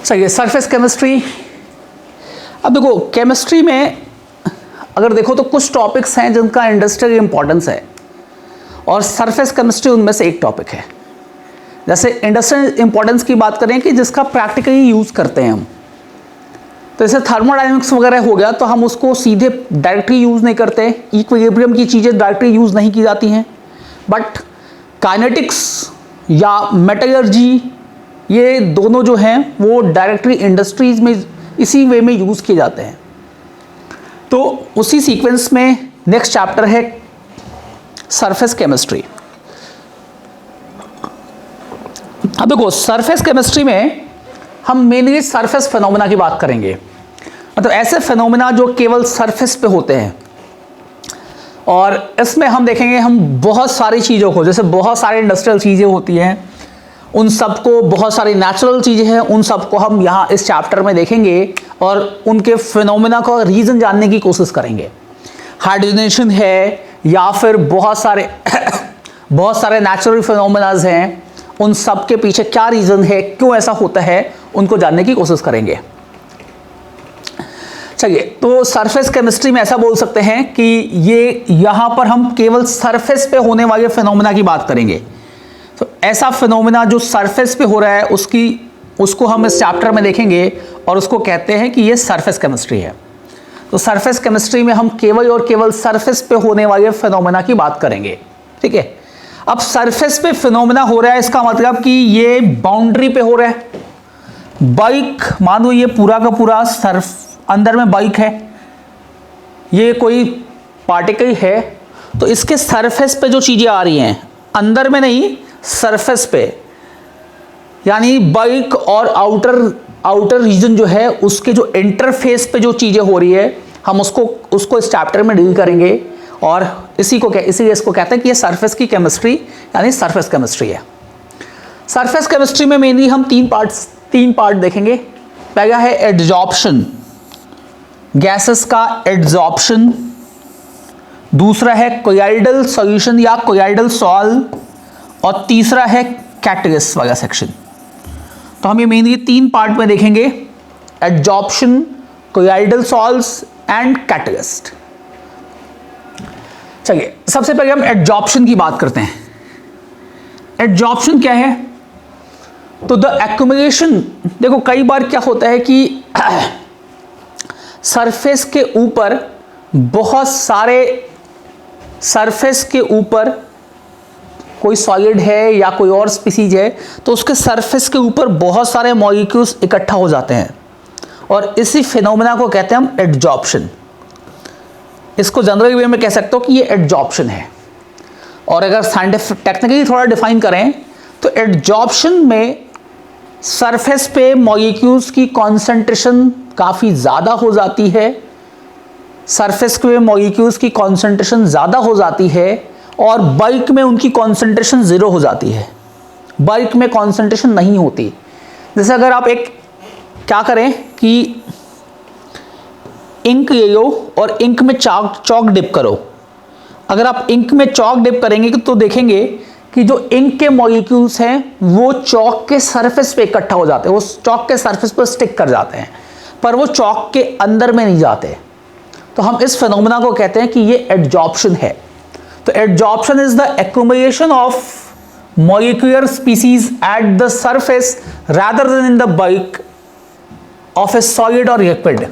सही है। Surface chemistry, अब देखो केमिस्ट्री में अगर देखो तो कुछ टॉपिक्स हैं जिनका इंडस्ट्रियल इंपॉर्टेंस है और सरफेस केमिस्ट्री उनमें से एक टॉपिक है। जैसे इंडस्ट्रियल इंपॉर्टेंस की बात करें कि जिसका प्रैक्टिकली यूज़ करते हैं हम, तो जैसे थर्मोडायनेमिक्स वगैरह हो गया तो हम उसको सीधे डायरेक्टली यूज़ नहीं करते, इक्विलिब्रियम की चीज़ें डायरेक्टली यूज़ नहीं की जाती हैं, बट काइनेटिक्स या मेटलर्जी ये दोनों जो हैं वो डायरेक्टली इंडस्ट्रीज में इसी वे में यूज़ किए जाते हैं। तो उसी सीक्वेंस में नेक्स्ट चैप्टर है सरफेस केमिस्ट्री। अब देखो सरफेस केमिस्ट्री में हम मेनली सरफेस फिनोमेना की बात करेंगे, मतलब ऐसे फिनोमेना जो केवल सरफेस पे होते हैं। और इसमें हम देखेंगे हम बहुत सारी चीज़ों को, जैसे बहुत सारी इंडस्ट्रियल चीज़ें होती हैं उन सबको, बहुत सारी नेचुरल चीज़ें हैं उन सबको हम यहाँ इस चैप्टर में देखेंगे और उनके फिनोमेना का रीज़न जानने की कोशिश करेंगे। हाइड्रोजनेशन है या फिर बहुत सारे नेचुरल फिनोमेनाज हैं, उन सब के पीछे क्या रीज़न है, क्यों ऐसा होता है, उनको जानने की कोशिश करेंगे। चलिए, तो सरफेस केमिस्ट्री में ऐसा बोल सकते हैं कि ये यहाँ पर हम केवल सरफेस पे होने वाले फिनोमेना की बात करेंगे। तो ऐसा फिनोमेना जो सरफेस पे हो रहा है उसको हम इस चैप्टर में देखेंगे और उसको कहते हैं कि ये सरफेस केमिस्ट्री है। तो सरफेस केमिस्ट्री में हम केवल और केवल सरफेस पे होने वाले फिनोमेना की बात करेंगे, ठीक है। अब सरफेस पे फिनोमेना हो रहा है, इसका मतलब कि ये बाउंड्री पे हो रहा है। बाइक, मानो ये पूरा का पूरा अंदर में बाइक है, ये कोई पार्टिकल है, तो इसके सरफेस पे जो चीज़ें आ रही हैं, अंदर में नहीं सरफेस पे, यानी बाइक और आउटर रीजन जो है उसके जो इंटरफेस पे जो चीज़ें हो रही है हम उसको इस चैप्टर में डील करेंगे। और इसीलिए इसको कहते हैं कि ये सरफेस की केमिस्ट्री यानी सरफेस केमिस्ट्री है। सरफेस केमिस्ट्री में मेनली हम तीन पार्ट देखेंगे। पहला है एडजॉर्प्शन, गैसेस का एडजॉर्प्शन। दूसरा है कोलॉइडल सॉल्यूशन या कोलॉइडल सॉल्व, और तीसरा है कैटलिस्ट वाला सेक्शन। तो हम ये मेनली 3 पार्ट में देखेंगे, adsorption, colloidal solves and catalyst. चलिए, सबसे पहले हम एडजॉर्प्शन की बात करते हैं। एडजॉर्प्शन क्या है? तो द एक्युमुलेशन, देखो कई बार क्या होता है कि सरफेस के ऊपर कोई सॉलिड है या कोई और स्पीसीज है, तो उसके सरफेस के ऊपर बहुत सारे मॉलिक्यूल्स इकट्ठा हो जाते हैं और इसी फिनोमेना को कहते हैं हम एडजॉर्प्शन। इसको जनरल वे में कह सकते हो कि ये एडजॉर्प्शन है। और अगर साइंटिफिक टेक्निकली थोड़ा डिफाइन करें तो एडजॉर्प्शन में सरफेस पे मॉलिक्यूल्स की कॉन्सेंट्रेशन काफ़ी ज़्यादा हो जाती है, सरफेस पे मॉलिक्यूल्स की कॉन्सेंट्रेशन ज़्यादा हो जाती है और बल्क में उनकी कॉन्सेंट्रेशन ज़ीरो हो जाती है, बल्क में कॉन्सेंट्रेशन नहीं होती। जैसे अगर आप क्या करें कि इंक ले लो और इंक में चॉक डिप करो। अगर आप इंक में चॉक डिप करेंगे तो देखेंगे कि जो इंक के मॉलिक्यूल्स हैं वो चॉक के सरफेस पे इकट्ठा हो जाते हैं, वो चॉक के सरफेस पर स्टिक कर जाते हैं, पर वो चॉक के अंदर में नहीं जाते। तो हम इस फिनोमेना को कहते हैं कि ये एडजॉर्प्शन है। तो adsorption is the accumulation of molecular species at the surface rather than in the bulk of A solid और लिक्विड।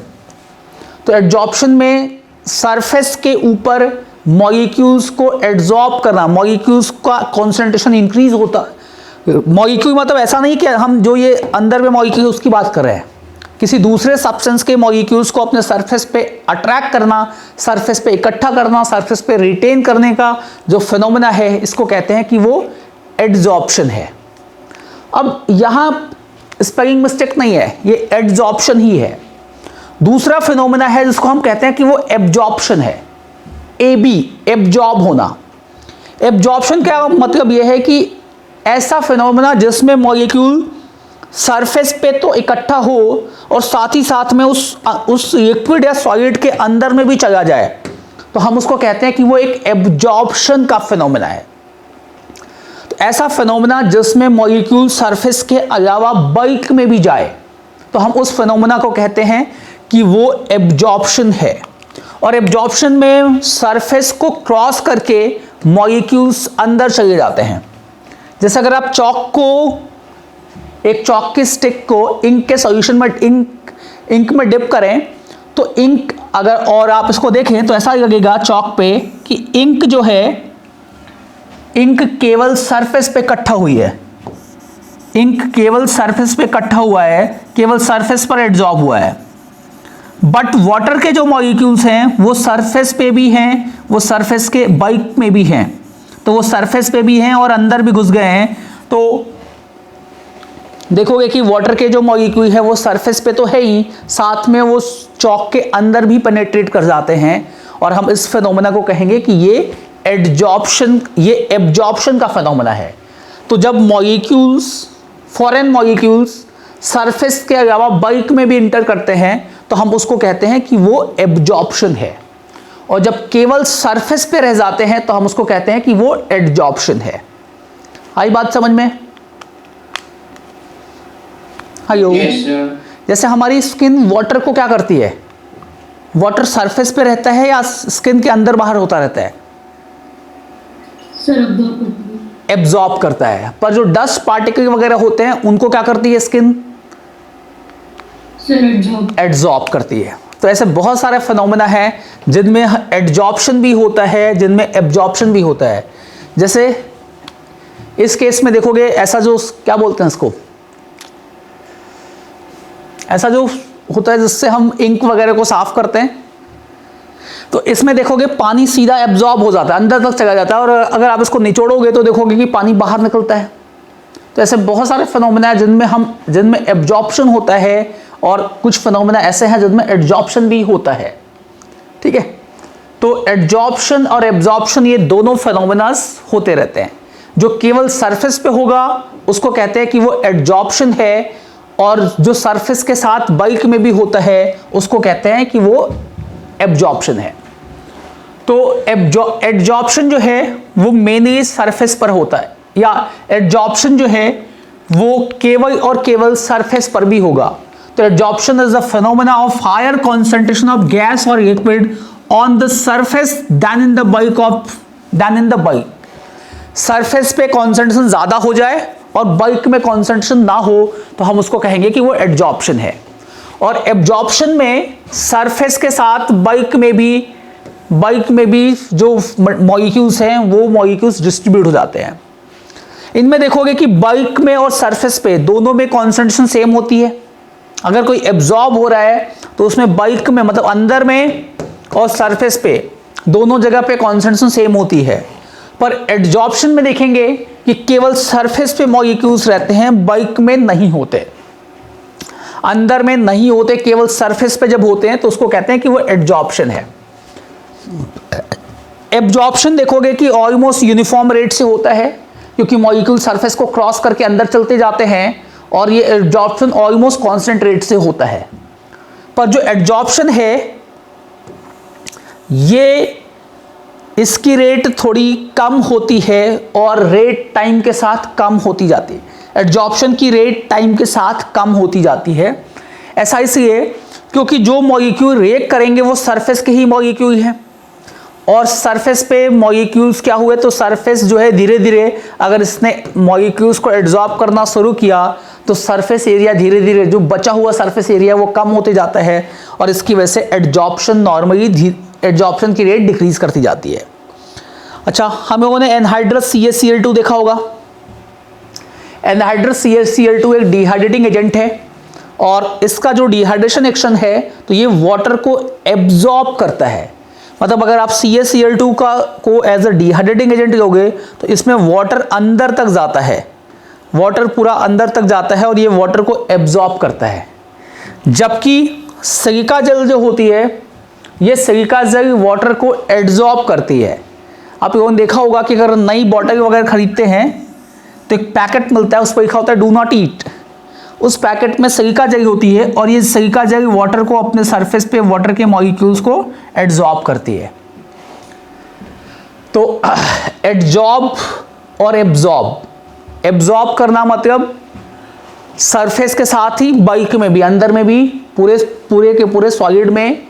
तो एडजॉर्प्शन में सरफेस के ऊपर मॉलिक्यूल्स को एड्जॉर्ब करना, मॉलिक्यूल्स का कॉन्सेंट्रेशन इंक्रीज होता है। मॉलिक्यूल मतलब ऐसा नहीं कि हम जो ये अंदर में मॉलिक्यूल उसकी बात कर रहे हैं, किसी दूसरे सब्सटेंस के मॉलिक्यूल्स को अपने सरफेस पे अट्रैक्ट करना, सरफेस पे इकट्ठा करना, सरफेस पे रिटेन करने का जो फिनोमेना है, इसको कहते हैं कि वो एडजॉर्प्शन है। अब यहाँ स्पेलिंग मिस्टेक नहीं है, ये एडजॉर्प्शन ही है। दूसरा फिनोमेना है जिसको हम कहते हैं कि वो एब्जॉर्प्शन है, एब्जॉर्ब होना। एब्जॉर्प्शन का मतलब यह है कि ऐसा फिनोमेना जिसमें मॉलिक्यूल सरफेस पे तो इकट्ठा हो और साथ ही साथ में उस लिक्विड या सॉलिड के अंदर में भी चला जाए, तो हम उसको कहते हैं कि वो एक एब्जॉर्प्शन का फिनोमेना है। तो ऐसा फिनोमेना जिसमें मॉलिक्यूल सरफेस के अलावा बल्क में भी जाए, तो हम उस फिनोमेना को कहते हैं कि वो एब्जॉर्प्शन है। और एब्जॉर्प्शन में सरफेस को क्रॉस करके मॉलिक्यूल्स अंदर चले जाते हैं। जैसे अगर आप एक चॉक की स्टिक को इंक के सॉल्यूशन में इंक में डिप करें तो इंक अगर, और आप इसको देखें तो ऐसा लगेगा चॉक पे कि इंक जो है, इंक केवल सरफेस पे इकट्ठा हुई है, इंक केवल सरफेस पे इकट्ठा हुआ है, केवल सरफेस पर एब्जॉर्ब हुआ है। बट वाटर के जो मॉलिक्यूल्स हैं वो सरफेस पे भी हैं, वो सरफेस के बल्क में भी हैं, तो वो सरफेस पे भी हैं और अंदर भी घुस गए हैं। तो देखोगे कि वाटर के जो मॉलिक्यूल है वो सरफेस पे तो है ही, साथ में वो चॉक के अंदर भी पेनेट्रेट कर जाते हैं, और हम इस फिनोमेना को कहेंगे कि ये एब्जॉर्प्शन का फिनोमेना है। तो जब मॉलिक्यूल्स, फॉरेन मॉलिक्यूल्स सरफेस के अलावा बल्क में भी इंटर करते हैं तो हम उसको कहते हैं कि वो एब्जॉर्प्शन है, और जब केवल सरफेस पे रह जाते हैं तो हम उसको कहते हैं कि वो एडजॉर्प्शन है। आई बात समझ में? हेलो। जैसे हमारी स्किन वाटर को क्या करती है, वाटर सरफेस पे रहता है या स्किन के अंदर बाहर होता रहता है? एब्जॉर्ब करता है। पर जो डस्ट पार्टिकल वगैरह होते हैं उनको क्या करती है स्किन? एड्जॉर्ब करती है। तो ऐसे बहुत सारे फिनोमेना हैं जिनमें एड्जॉर्प्शन भी होता है, जिनमें एब्जॉर्प्शन भी होता है। जैसे इस केस में देखोगे, ऐसा जो क्या बोलते हैं इसको, ऐसा जो होता है जिससे हम इंक वगैरह को साफ करते हैं, तो इसमें देखोगे पानी सीधा एब्जॉर्ब हो जाता है, अंदर तक चला जाता है, और अगर आप इसको निचोड़ोगे तो देखोगे कि पानी बाहर निकलता है। तो ऐसे बहुत सारे फिनोमेना है जिनमें एब्जॉर्प्शन होता है, और कुछ फिनोमेना ऐसे हैं जिनमें एड्जॉर्प्शन भी होता है। ठीक है, तो एड्जॉर्प्शन और एब्जॉर्प्शन ये दोनों फिनोमेनास होते रहते हैं। जो केवल सरफेस पे होगा उसको कहते हैं कि वो एड्जॉर्प्शन है, और जो सरफेस के साथ बल्क में भी होता है उसको कहते हैं कि वो एब्जॉर्प्शन है। तो एड्जॉर्प्शन जो है वो मेनली सरफेस पर होता है, या एड्जॉर्प्शन जो है वो केवल और केवल सरफेस पर भी होगा। तो adsorption is the phenomena of higher concentration of gas और liquid on the surface then in the bulk. Surface पे कॉन्सेंट्रेशन ज्यादा हो जाए और बल्क में कॉन्सेंट्रेशन ना हो तो हम उसको कहेंगे कि वो एड्जॉर्प्शन है। और एब्जॉर्प्शन में सरफेस के साथ बल्क में भी जो मॉलिक्यूल्स हैं वो मॉलिक्यूल्स डिस्ट्रीब्यूट हो जाते हैं। इनमें देखोगे कि बल्क में और सरफेस पे दोनों में कॉन्सेंट्रेशन सेम होती है। अगर कोई एब्जॉर्ब हो रहा है तो उसमें बल्क में, मतलब अंदर में और सरफेस पे दोनों जगह पे कॉन्सेंट्रेशन सेम होती है। पर एड्जॉर्प्शन में देखेंगे कि केवल सरफेस पे मॉलिक्यूल्स रहते हैं, बल्क में नहीं होते, अंदर में नहीं होते, केवल सरफेस पे जब होते हैं तो उसको कहते हैं कि वो एड्जॉर्प्शन है। एब्जॉर्प्शन देखोगे कि ऑलमोस्ट यूनिफॉर्म रेट से होता है, क्योंकि मॉलिक्यूल सरफेस को क्रॉस करके अंदर चलते जाते हैं, और ये एब्जॉर्प्शन ऑलमोस्ट कांस्टेंट रेट से होता है। पर जो एड्जॉर्प्शन है ये, इसकी रेट थोड़ी कम होती है और रेट टाइम के साथ कम होती जाती है। एड्जॉर्प्शन की रेट टाइम के साथ कम होती जाती है। ऐसा इसलिए क्योंकि जो मॉलिक्यूल रिएक्ट करेंगे वो सरफेस के ही मॉलिक्यूल हैं, और सरफेस पे मॉलिक्यूल्स क्या हुए, तो सरफेस जो है धीरे धीरे अगर इसने मॉलिक्यूल्स को एब्जॉर्ब करना शुरू किया तो सरफेस एरिया धीरे धीरे, जो बचा हुआ सरफेस एरिया वो कम होते जाता है, और इसकी वजह से एड्जॉर्प्शन नॉर्मली एड्जॉर्प्शन की रेट डिक्रीज करती जाती है। अच्छा, हम लोगों ने एनहाइड्रस CaCl2 देखा होगा। एनहाइड्रस CaCl2 एक डिहाइड्रेटिंग एजेंट है, और इसका जो डिहाइड्रेशन एक्शन है तो ये वाटर को एब्जॉर्ब करता है। मतलब अगर आप CaCl2 को एज अ डिहाइड्रेटिंग एजेंट लोगे तो इसमें वाटर अंदर तक जाता है, वाटर पूरा अंदर तक जाता है और ये वाटर को एब्जॉर्ब करता है। जबकि सिलिका जेल जो होती है, ये सिलिका जेल वाटर को एब्जॉर्ब करती है। आप लोगों ने देखा होगा कि अगर नई बॉटल वगैरह खरीदते हैं तो एक पैकेट मिलता है, उस पर लिखा होता है डू नॉट ईट। उस पैकेट में सिलिका जेल होती है, और ये सिलिका जेल वाटर को अपने सरफेस पे वाटर के मॉलिक्यूल्स को एब्जॉर्ब करती है। तो एब्जॉर्ब और एब्जॉर्ब करना मतलब सरफेस के साथ ही बल्क में भी, अंदर में भी पूरे के पूरे सॉलिड में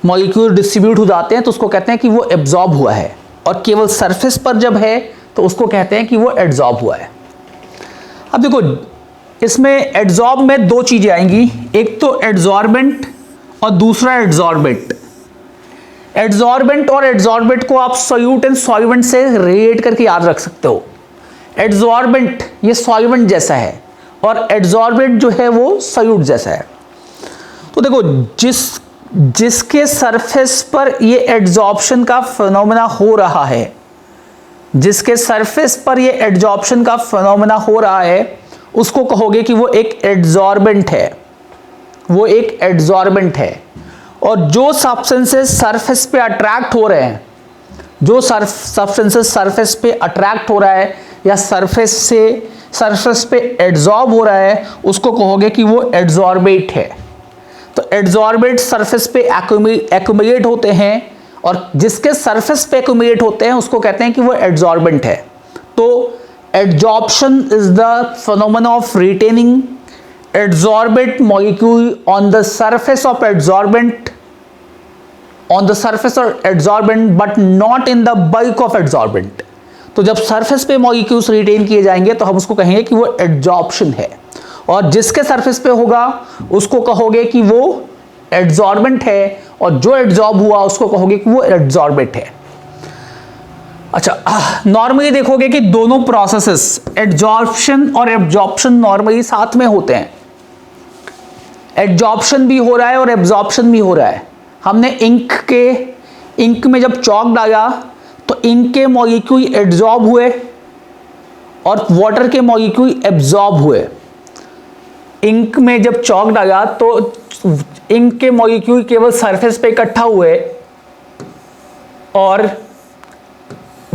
मॉलिक्यूल डिस्ट्रीब्यूट हो जाते हैं, तो उसको कहते हैं कि वो एब्जॉर्ब हुआ है। और केवल सरफेस पर जब है तो उसको कहते हैं कि वो एड्जॉर्ब हुआ है। अब देखो इसमें एड्जॉर्ब में दो चीजें आएंगी, एक तो एड्जॉर्बेंट और दूसरा एड्जॉर्बेंट। एड्जॉर्बेंट और एड्जॉर्बेंट को आप सॉल्यूट एंड सॉल्वेंट से रिलेट करके याद रख सकते हो। एड्जॉर्बेंट ये सॉल्वेंट जैसा है और एड्जॉर्बेंट जो है वो सॉल्यूट जैसा है। तो देखो जिसके सरफेस पर ये एड्जॉर्प्शन का फिनोमेना हो रहा है, जिसके सरफेस पर ये एड्जॉर्प्शन का फिनोमेना हो रहा है, उसको कहोगे कि वो एक एड्जॉर्बेंट है, वो एक एड्जॉर्बेंट है। और जो सब्सटेंसेस सरफेस पे अट्रैक्ट हो रहे हैं, जो सब्सटेंसेस सरफेस पे अट्रैक्ट हो रहा है या सरफेस पे एड्जॉर्ब हो रहा है, उसको कहोगे कि वो एड्जॉर्बेट है। तो एड्जॉर्बेट सरफेस पे एक्यूमुलेट होते हैं और जिसके सरफेस पे एक्यूमुलेट होते हैं उसको कहते हैं कि वो एड्जॉर्बेंट है। तो adsorption is the phenomena of retaining adsorbate molecule on the surface of adsorbent, on the surface of adsorbent but not in the bulk of adsorbent। तो जब सरफेस पे मॉलिक्यूल्स रिटेन किए जाएंगे तो हम उसको कहेंगे कि वो एड्जॉर्प्शन है, और जिसके सरफेस पे होगा उसको कहोगे कि वो एड्जॉर्बेंट है, और जो एड्जॉर्ब हुआ उसको कहोगे कि वो एड्जॉर्बेट है। अच्छा, नॉर्मली देखोगे कि दोनों प्रोसेसेस एड्जॉर्प्शन और एब्जॉर्प्शन नॉर्मली साथ में होते हैं। एड्जॉर्प्शन भी हो रहा है और एब्जॉर्प्शन भी हो रहा है। हमने इंक में जब चॉक डाला तो इंक के मॉलिक्यूल एड्जॉर्ब हुए और वाटर के मॉलिक्यूल एब्जॉर्ब हुए। इंक में जब चॉक डाला तो इंक के मॉलिक्यूल केवल सरफेस पे इकट्ठा हुए और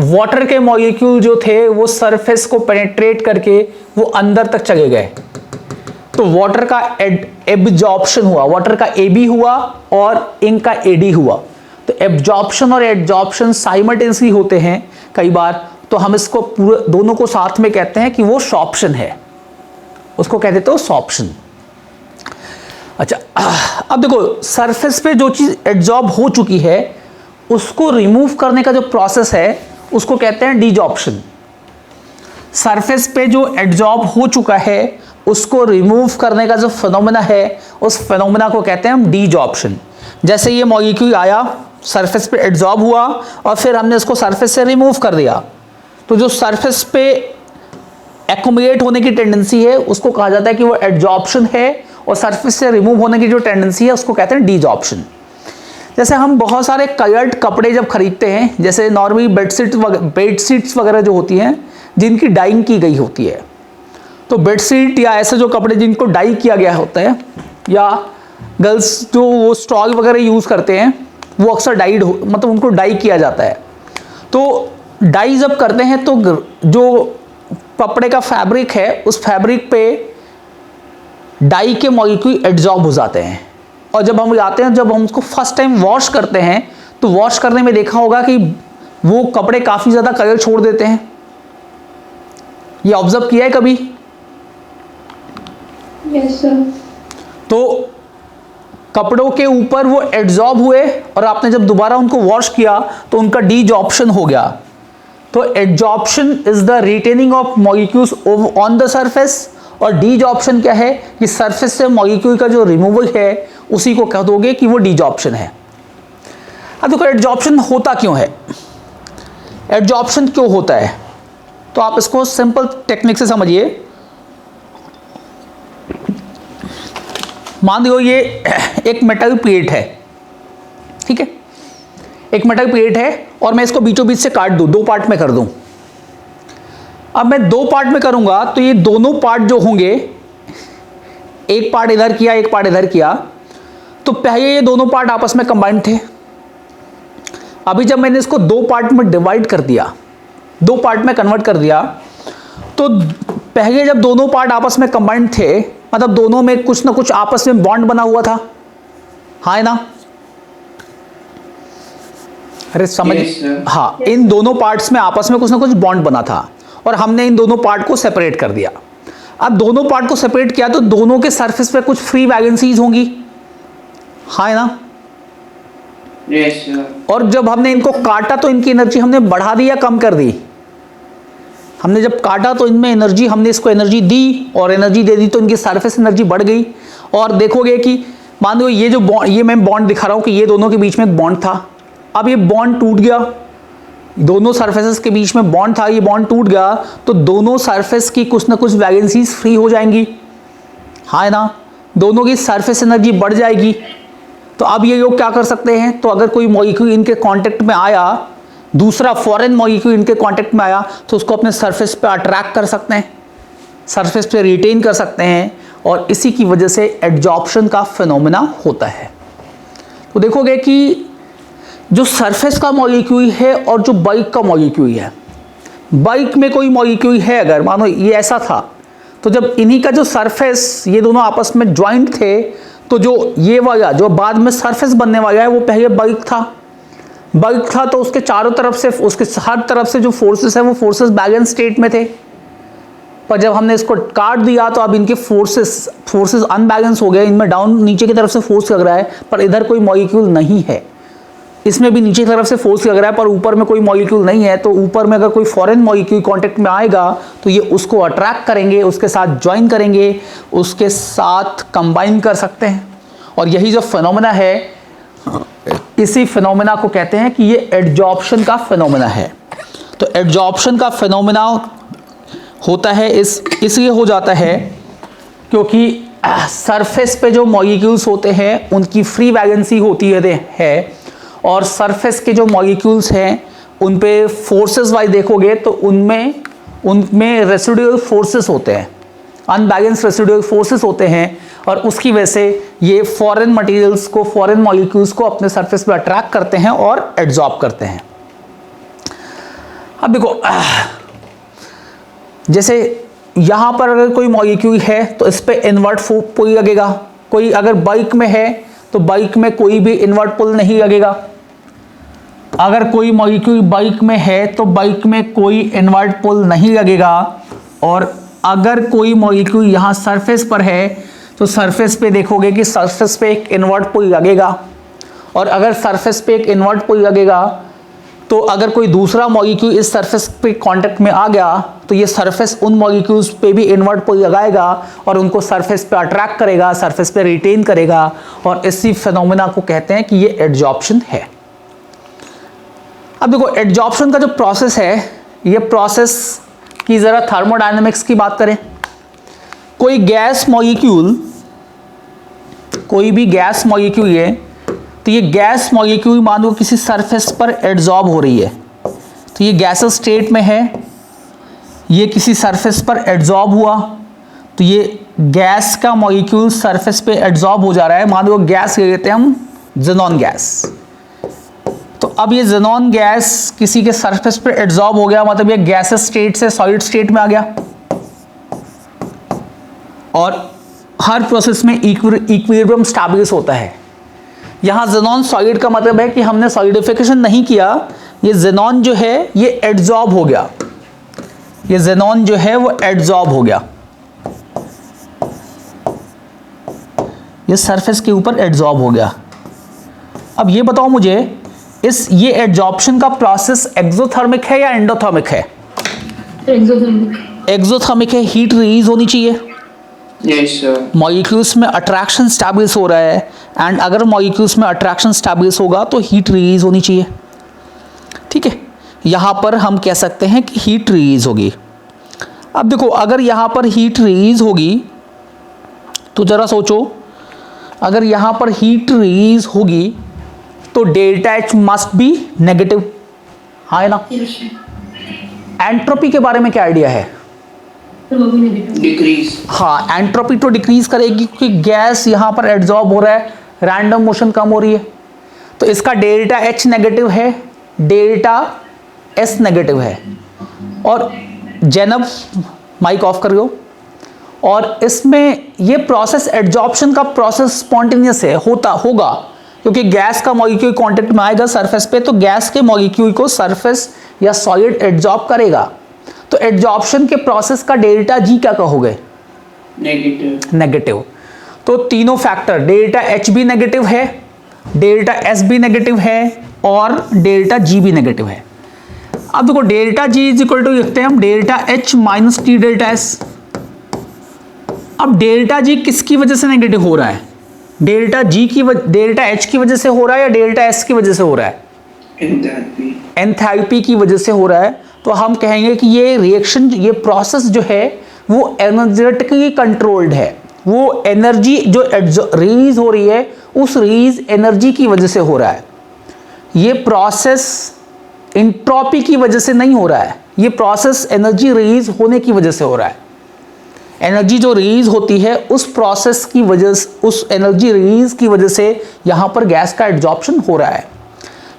वाटर के मॉलिक्यूल जो थे वो सरफेस को पेनिट्रेट करके वो अंदर तक चले गए। तो वाटर का एब्जॉर्प्शन हुआ, वाटर का एबी हुआ और इंक का एडी हुआ। तो एब्जॉर्प्शन और एड्जॉर्प्शन साइमल्टेनियसली होते हैं कई बार, तो हम इसको पूरे दोनों को साथ में कहते हैं कि वो सॉर्प्शन है, उसको कह देते हो सॉर्प्शन। अच्छा, अब देखो सरफेस पे जो चीज एड्जॉर्ब हो चुकी है उसको रिमूव करने का जो प्रोसेस है उसको कहते हैं डीजॉर्प्शन। सरफेस पे जो एड्जॉर्ब हो चुका है उसको रिमूव करने का जो फिनोमेना है उस फिनोमेना को कहते हैं हम डीजॉर्प्शन। जैसे ये मॉलिक्यूल आया, सरफेस पे एड्जॉर्ब हुआ और फिर हमने इसको सरफेस से रिमूव कर दिया, तो जो सरफेस पे एक्यूमुलेट होने की टेंडेंसी है उसको कहा जाता है कि वो एड्जॉर्प्शन है, और सरफेस से रिमूव होने की जो टेंडेंसी है उसको कहते हैं डीजॉर्प्शन। जैसे हम बहुत सारे कलर्ड कपड़े जब खरीदते हैं, जैसे नॉर्मली बेडशीट्स वगैरह जो होती हैं जिनकी डाइंग की गई होती है, तो बेडशीट या ऐसे जो कपड़े जिनको डाई किया गया होता है, या गर्ल्स जो वो स्टॉल वगैरह यूज़ करते हैं वो अक्सर डाइड मतलब उनको डाई किया जाता है। तो डाई जब करते हैं तो जो कपड़े का फैब्रिक है उस फैब्रिक पे डाई के मॉलिक्यूल एड्जॉर्ब हो जाते हैं, और जब हम लाते हैं, जब हम उसको फर्स्ट टाइम वॉश करते हैं तो वॉश करने में देखा होगा कि वो कपड़े काफ़ी ज़्यादा कलर छोड़ देते हैं। ये ऑब्जर्व किया है कभी? Yes sir. तो कपड़ों के ऊपर वो एड्जॉर्ब हुए और आपने जब दोबारा उनको वॉश किया तो उनका डीजॉर्प्शन हो गया। तो adsorption is the retaining of molecules on the surface, और डीजॉर्प्शन क्या है कि सरफेस से मॉलिक्यूल का जो रिमूवल है उसी को कह दोगे कि वो डीजॉर्प्शन है। अब देखो एड्जॉर्प्शन होता क्यों है, एड्जॉर्प्शन क्यों होता है, तो आप इसको सिंपल टेक्निक से समझिए। मान लो ये एक मेटल प्लेट है, ठीक है, एक मेटल प्लेट है और मैं इसको बीचों बीच से काट दूं, दो पार्ट में कर दूं। अब मैं दो पार्ट में करूंगा तो ये दोनों पार्ट जो होंगे, एक पार्ट इधर किया एक पार्ट इधर किया, तो पहले ये दोनों पार्ट आपस में कंबाइंड थे। अभी जब मैंने इसको दो पार्ट में डिवाइड कर दिया, दो पार्ट में कन्वर्ट कर दिया, तो पहले जब दोनों पार्ट आपस में कंबाइंड थे मतलब दोनों में कुछ ना कुछ आपस में बॉन्ड बना हुआ था, हाँ है ना? अरे समझ, हाँ, इन दोनों पार्ट्स में आपस में कुछ ना कुछ बॉन्ड बना था और हमने इन दोनों पार्ट को सेपरेट कर दिया। अब दोनों पार्ट को सेपरेट किया तो दोनों के सरफेस पे कुछ फ्री वैकेंसीज होंगी, हाँ है ना? Yes sir. और जब हमने इनको काटा तो इनकी एनर्जी हमने बढ़ा दी या कम कर दी? हमने जब काटा तो इनमें एनर्जी, हमने इसको एनर्जी दी और एनर्जी दे दी तो इनकी सरफेस एनर्जी बढ़ गई। और देखोगे कि मान लो ये जो बॉन्ड, ये मैं बॉन्ड दिखा रहा हूँ कि ये दोनों के बीच में एक बॉन्ड था, अब ये बॉन्ड टूट गया, दोनों सरफेसेस के बीच में बॉन्ड था, ये बॉन्ड टूट गया तो दोनों सरफेस की कुछ ना कुछ वैकेंसीज फ्री हो जाएंगी, हाँ है ना? दोनों की सरफेस एनर्जी बढ़ जाएगी। तो अब ये लोग क्या कर सकते हैं, तो अगर कोई मॉलिक्यूल इनके कांटेक्ट में आया, दूसरा फॉरेन मॉलिक्यूल इनके कांटेक्ट में आया तो उसको अपने सरफेस पे अट्रैक्ट कर सकते हैं, सरफेस पे रिटेन कर सकते हैं, और इसी की वजह से एडजॉर्प्शन का फिनोमेना होता है। तो देखोगे कि जो सरफेस का मॉलिक्यूल है और जो बल्क का मॉलिक्यूल है, बल्क में कोई मॉलिक्यूल है अगर मानो ये ऐसा था, तो जब इन्हीं का जो सरफेस, ये दोनों आपस में ज्वाइंट थे, तो जो ये वाला जो बाद में सरफेस बनने वाला है वो पहले बल्क था, तो उसके चारों तरफ से, उसके हर तरफ से जो फोर्सेस है वो फोर्सेस बैलेंस स्टेट में थे। पर जब हमने इसको काट दिया तो अब इनके फोर्सेस अनबैलेंस हो गए, इनमें डाउन नीचे की तरफ से फोर्स लग रहा है पर इधर कोई मॉलिक्यूल नहीं है, इसमें भी नीचे की तरफ से फोर्स लग रहा है पर ऊपर में कोई मॉलिक्यूल नहीं है। तो ऊपर में अगर कोई फॉरेन मॉलिक्यूल कांटेक्ट में आएगा तो ये उसको अट्रैक्ट करेंगे, उसके साथ ज्वाइन करेंगे, उसके साथ कंबाइन कर सकते हैं। और यही जो फिनोमेना है, इसी फिनोमेना को कहते हैं कि ये एडजॉर्प्शन का फिनोमेना है। तो एडजॉर्प्शन का फिनोमेना होता है इसलिए हो जाता है क्योंकि सरफेस पे जो मॉलिक्यूल्स होते हैं उनकी फ्री वैलेंसी होती है और सरफेस के जो मॉलिक्यूल्स हैं उन पे फोर्सेस वाइज देखोगे तो उनमें रेसिडुअल फोर्सेस होते हैं, अनबैलेंस रेसिडुअल फोर्सेस होते हैं, और उसकी वजह से ये फॉरेन मटेरियल्स को, फॉरेन मॉलिक्यूल्स को अपने सरफेस पे अट्रैक्ट करते हैं और एड्जॉर्ब करते हैं। अब देखो, जैसे यहाँ पर अगर कोई मॉलिक्यूल है तो इस पे इन्वर्ट पुल लगेगा, कोई अगर बल्क में है तो बल्क में कोई भी इन्वर्ट पुल नहीं लगेगा। अगर कोई मॉलिक्यूल बल्क में है तो बल्क में कोई इन्वर्ट पुल नहीं लगेगा, और अगर कोई मॉलिक्यूल यहाँ सरफेस पर है तो सरफेस पे देखोगे कि सरफेस पे एक इन्वर्ट पुल लगेगा, और अगर सरफेस पे एक इन्वर्ट पुल लगेगा तो अगर कोई दूसरा मॉलिक्यूल इस सरफेस पे कांटेक्ट में आ गया तो ये सरफेस उन मॉलिक्यूल्स पे भी इन्वर्ट पुल लगाएगा और उनको सरफेस पे अट्रैक्ट करेगा, सरफेस पे रिटेन करेगा, और इसी फिनोमेना को कहते हैं कि ये एडजॉर्प्शन है। अब देखो, एडजॉर्प्शन का जो प्रोसेस है, ये प्रोसेस की ज़रा थर्मोडायनेमिक्स की बात करें। कोई गैस मॉलिक्यूल, कोई भी गैस मॉलिक्यूल है तो ये गैस मॉलिक्यूल मान लो किसी सरफेस पर एड्जॉर्ब हो रही है, तो ये गैसेस स्टेट में है, ये किसी सरफेस पर एड्जॉर्ब हुआ तो ये गैस का मॉलिक्यूल सरफेस पे एड्जॉर्ब हो जा रहा है। मान लो गैस ले लेते हैं हम, ज़ेनॉन गैस। तो अब ये ज़ेनॉन गैस किसी के सरफेस पे एड्जॉर्ब हो गया, मतलब ये गैसेस स्टेट से सॉलिड स्टेट में आ गया, और हर प्रोसेस में इक्विलिब्रियम स्टैब्लिश होता है। यहाँ ज़ेनॉन सॉलिड का मतलब है कि हमने सॉलिडिफिकेशन नहीं किया, ये ज़ेनॉन जो है ये एड्जॉर्ब हो गया, ये ज़ेनॉन जो है वो एड्जॉर्ब हो गया, ये सरफेस के ऊपर एड्जॉर्ब हो गया। अब ये बताओ मुझे, ये एड्जॉर्प्शन का प्रोसेस एक्सोथर्मिक है या एंडोथर्मिक है? एक्सोथर्मिक है, हीट रिलीज होनी चाहिए। Yes sir. मॉलिक्यूल्स में अट्रैक्शन स्टैब्लिश हो रहा है, एंड अगर मॉलिक्यूल्स में अट्रैक्शन स्टैब्लिश होगा तो हीट रिलीज होनी चाहिए, ठीक है। यहाँ पर हम कह सकते हैं कि हीट रिलीज होगी। अब देखो, अगर यहाँ पर हीट रिलीज होगी तो ज़रा सोचो, अगर यहाँ पर हीट रिलीज होगी तो delta H must be negative, हाँ है ना? एंट्रोपी के बारे में क्या आइडिया है? डिक्रीज। हाँ, एंट्रोपी तो डिक्रीज करेगी क्योंकि गैस यहाँ पर एड्जॉर्ब हो रहा है, रैंडम मोशन कम हो रही है, तो इसका डेल्टा एच नेगेटिव है, डेल्टा एस नेगेटिव है। और जैनब माइक ऑफ कर दो। और इसमें ये प्रोसेस, एडजॉर्प्शन का प्रोसेस स्पॉन्टेनियस है, होगा क्योंकि गैस का मॉलिक्यूल कांटेक्ट में आएगा सरफेस पे, तो गैस के मॉलिक्यूल को सरफेस या सॉलिड एडजॉर्ब करेगा। तो एडजॉर्प्शन के प्रोसेस का डेल्टा जी क्या कहोगे? Negative. नेगेटिव। तो तीनों फैक्टर डेल्टा एच भी नेगेटिव है, डेल्टा एस भी नेगेटिव है और डेल्टा जी भी नेगेटिव है। अब देखो delta G is equal to लिखते हैं हम delta H minus T delta S. अब डेल्टा जी किसकी वजह से नेगेटिव हो रहा है? डेल्टा जी की डेल्टा एच की वजह से हो रहा है या डेल्टा एस की वजह से हो रहा है? Enthalpy. एंथैल्पी की वजह से हो रहा है। तो हम कहेंगे कि ये रिएक्शन, ये प्रोसेस जो है वो एनर्जेटिकली कंट्रोल्ड है। वो एनर्जी जो रिलीज हो रही है उस रिलीज एनर्जी की वजह से हो रहा है। ये प्रोसेस इंट्रोपी की वजह से नहीं हो रहा है, ये प्रोसेस एनर्जी रिलीज होने की वजह से हो रहा है। एनर्जी जो रिलीज होती है उस प्रोसेस की वजह से, उस एनर्जी रिलीज की वजह से यहां पर गैस का एब्जॉर्प्शन हो रहा है।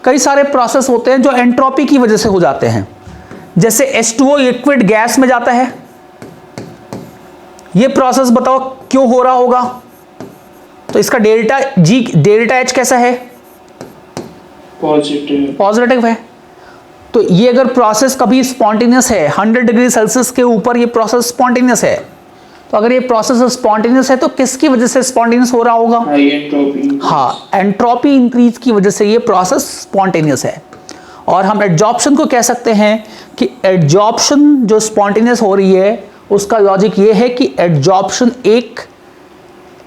कई सारे प्रोसेस होते हैं जो एंट्रोपी की वजह से हो जाते हैं, जैसे H2O लिक्विड गैस में जाता है। ये प्रोसेस बताओ क्यों हो रहा होगा? तो इसका डेल्टा जी डेल्टा एच कैसा है? Positive. पॉजिटिव है। तो ये अगर प्रोसेस कभी स्पॉन्टेनियस है, 100 डिग्री सेल्सियस के ऊपर ये प्रोसेस स्पॉन्टेनियस है, तो अगर ये प्रोसेस स्पॉन्टेनियस है तो किसकी वजह से स्पॉन्टेनियस हो रहा होगा? High entropy. हाँ, एंट्रोपी इंक्रीज की वजह से ये प्रोसेस स्पॉन्टेनियस है। और हम एड्जॉर्प्शन को कह सकते हैं कि एड्जॉर्प्शन जो स्पॉन्टेनियस हो रही है उसका लॉजिक ये है कि एड्जॉर्प्शन एक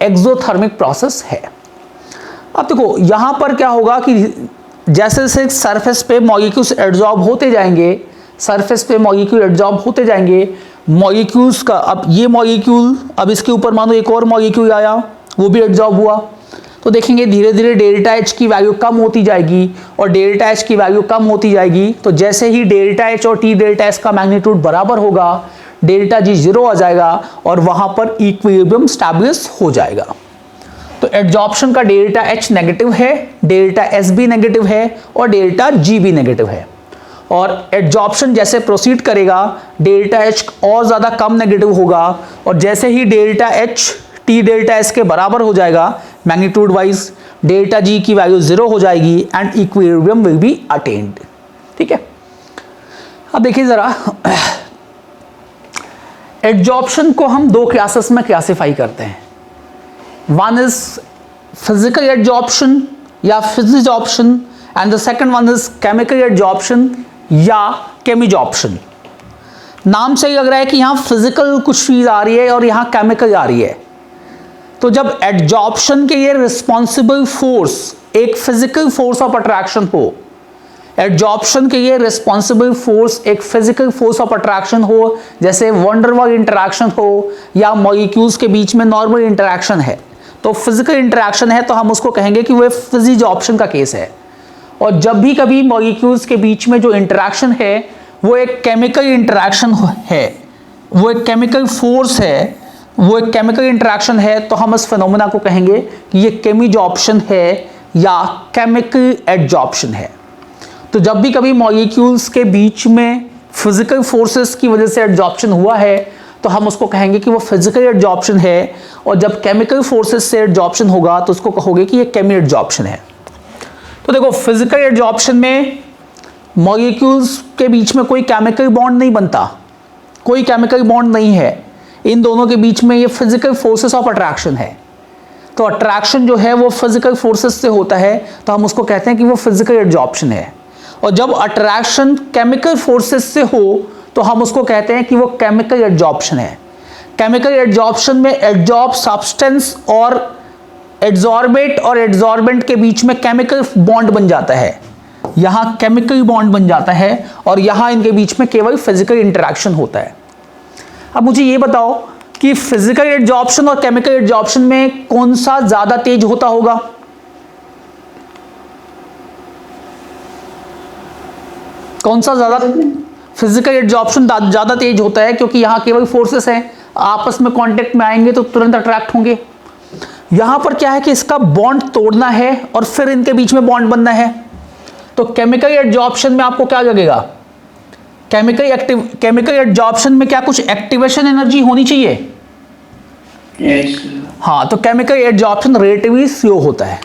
एक्सोथर्मिक प्रोसेस है। अब देखो यहां पर क्या होगा कि जैसे जैसे सरफेस पे मॉलिक्यूल्स एड्जॉर्ब होते जाएंगे, सरफेस पे मॉलिक्यूल एड्जॉर्ब होते जाएंगे, मॉलिक्यूल्स का, अब ये मॉलिक्यूल, अब इसके ऊपर मानो एक और मॉलिक्यूल आया, वो भी एड्जॉर्ब हुआ, तो देखेंगे धीरे धीरे डेल्टा एच की वैल्यू कम होती जाएगी और डेल्टा एच की वैल्यू कम होती जाएगी। तो जैसे ही डेल्टा एच और टी डेल्टा एस का मैग्नीट्यूड बराबर होगा, डेल्टा जी जीरो आ जाएगा और वहां पर इक्विलिब्रियम स्टैब्लिश हो जाएगा। तो एड्जॉर्प्शन का डेल्टा एच नेगेटिव है, डेल्टा एस भी नेगेटिव है और डेल्टा जी भी नेगेटिव है। और एड्जॉर्प्शन जैसे प्रोसीड करेगा डेल्टा एच और ज़्यादा कम नेगेटिव होगा और जैसे ही delta H T delta S के बराबर हो जाएगा मैग्नीट्यूड वाइज, डेल्टा जी की वैल्यू जीरो हो जाएगी and equilibrium will be attend. ठीक है, अब देखिए ज़रा, एड्जॉर्प्शन को हम दो क्लासेस में क्लासिफाई करते हैं। वन इज फिजिकल एड्जॉर्प्शन या फिजिजॉर्प्शन and the second one is chemical adsorption या केमिजॉर्प्शन। नाम से ही लग रहा है कि यहाँ फिजिकल कुछ चीज आ रही है और यहाँ केमिकल आ रही है। तो जब एड्जॉर्प्शन के लिए रिस्पॉन्सिबल फोर्स एक फिजिकल फोर्स ऑफ अट्रैक्शन हो, एड्जॉर्प्शन के लिए रिस्पॉन्सिबल फोर्स एक फिजिकल फोर्स ऑफ अट्रैक्शन हो, जैसे वंडर वाल इंटरैक्शन हो या मॉलिक्यूल्स के बीच में नॉर्मल इंटरैक्शन है, तो फिजिकल इंटरैक्शन है तो हम उसको कहेंगे कि वो फिजिजॉर्प्शन का केस है। और जब भी कभी मॉलिक्यूल्स के बीच में जो इंटरैक्शन है वो एक केमिकल इंटरैक्शन है, वो एक केमिकल फोर्स है, वो एक केमिकल इंटरैक्शन है, तो हम इस फिनोमेना को कहेंगे कि ये केमिजॉर्प्शन है या केमिकल एड्जॉर्प्शन है। तो जब भी कभी मॉलिक्यूल्स के बीच में फिजिकल फोर्सेस की वजह से एड्जॉर्प्शन हुआ है तो हम उसको कहेंगे कि वो फिजिकल एड्जॉर्प्शन है, और जब केमिकल फोर्सेस से एड्जॉर्प्शन होगा तो उसको कहोगे कि ये केमी एड्जॉर्प्शन है। तो देखो फिजिकल एड्जॉर्प्शन में मॉलिक्यूल्स के बीच में कोई केमिकल बॉन्ड नहीं बनता, कोई केमिकल बॉन्ड नहीं है, इन दोनों के बीच में ये फिजिकल फोर्सेस ऑफ अट्रैक्शन है। तो अट्रैक्शन जो है वो फिजिकल फोर्सेस से होता है तो हम उसको कहते हैं कि वो फिजिकल एड्जॉर्प्शन है। और जब अट्रैक्शन केमिकल फोर्सेस से हो तो हम उसको कहते हैं कि वो केमिकल एड्जॉर्प्शन है। केमिकल एड्जॉर्प्शन में एड्जॉर्ब सब्सटेंस और एड्जॉर्बेट और एड्जॉर्बेंट के बीच में केमिकल बॉन्ड बन जाता है, यहाँ केमिकल बॉन्ड बन जाता है और यहाँ इनके बीच में केवल फिजिकल इंटरैक्शन होता है। अब मुझे ये बताओ कि फिजिकल एड्जॉर्प्शन और केमिकल एड्जॉर्प्शन में कौन सा ज्यादा तेज होता होगा? कौन सा ज्यादा? फिजिकल एड्जॉर्प्शन ज्यादा तेज होता है क्योंकि यहाँ केवल फोर्सेस हैं, आपस में कांटेक्ट में आएंगे तो तुरंत अट्रैक्ट होंगे। यहाँ पर क्या है कि इसका बॉन्ड तोड़ना है और फिर इनके बीच में बॉन्ड बनना है। तो केमिकल एड्जॉर्प्शन में आपको क्या लगेगा? केमिकल एड्जॉर्प्शन में क्या कुछ एक्टिवेशन एनर्जी होनी चाहिए? Yes. हाँ, तो केमिकल एड्जॉर्प्शन रिलेटिवली स्लो होता है।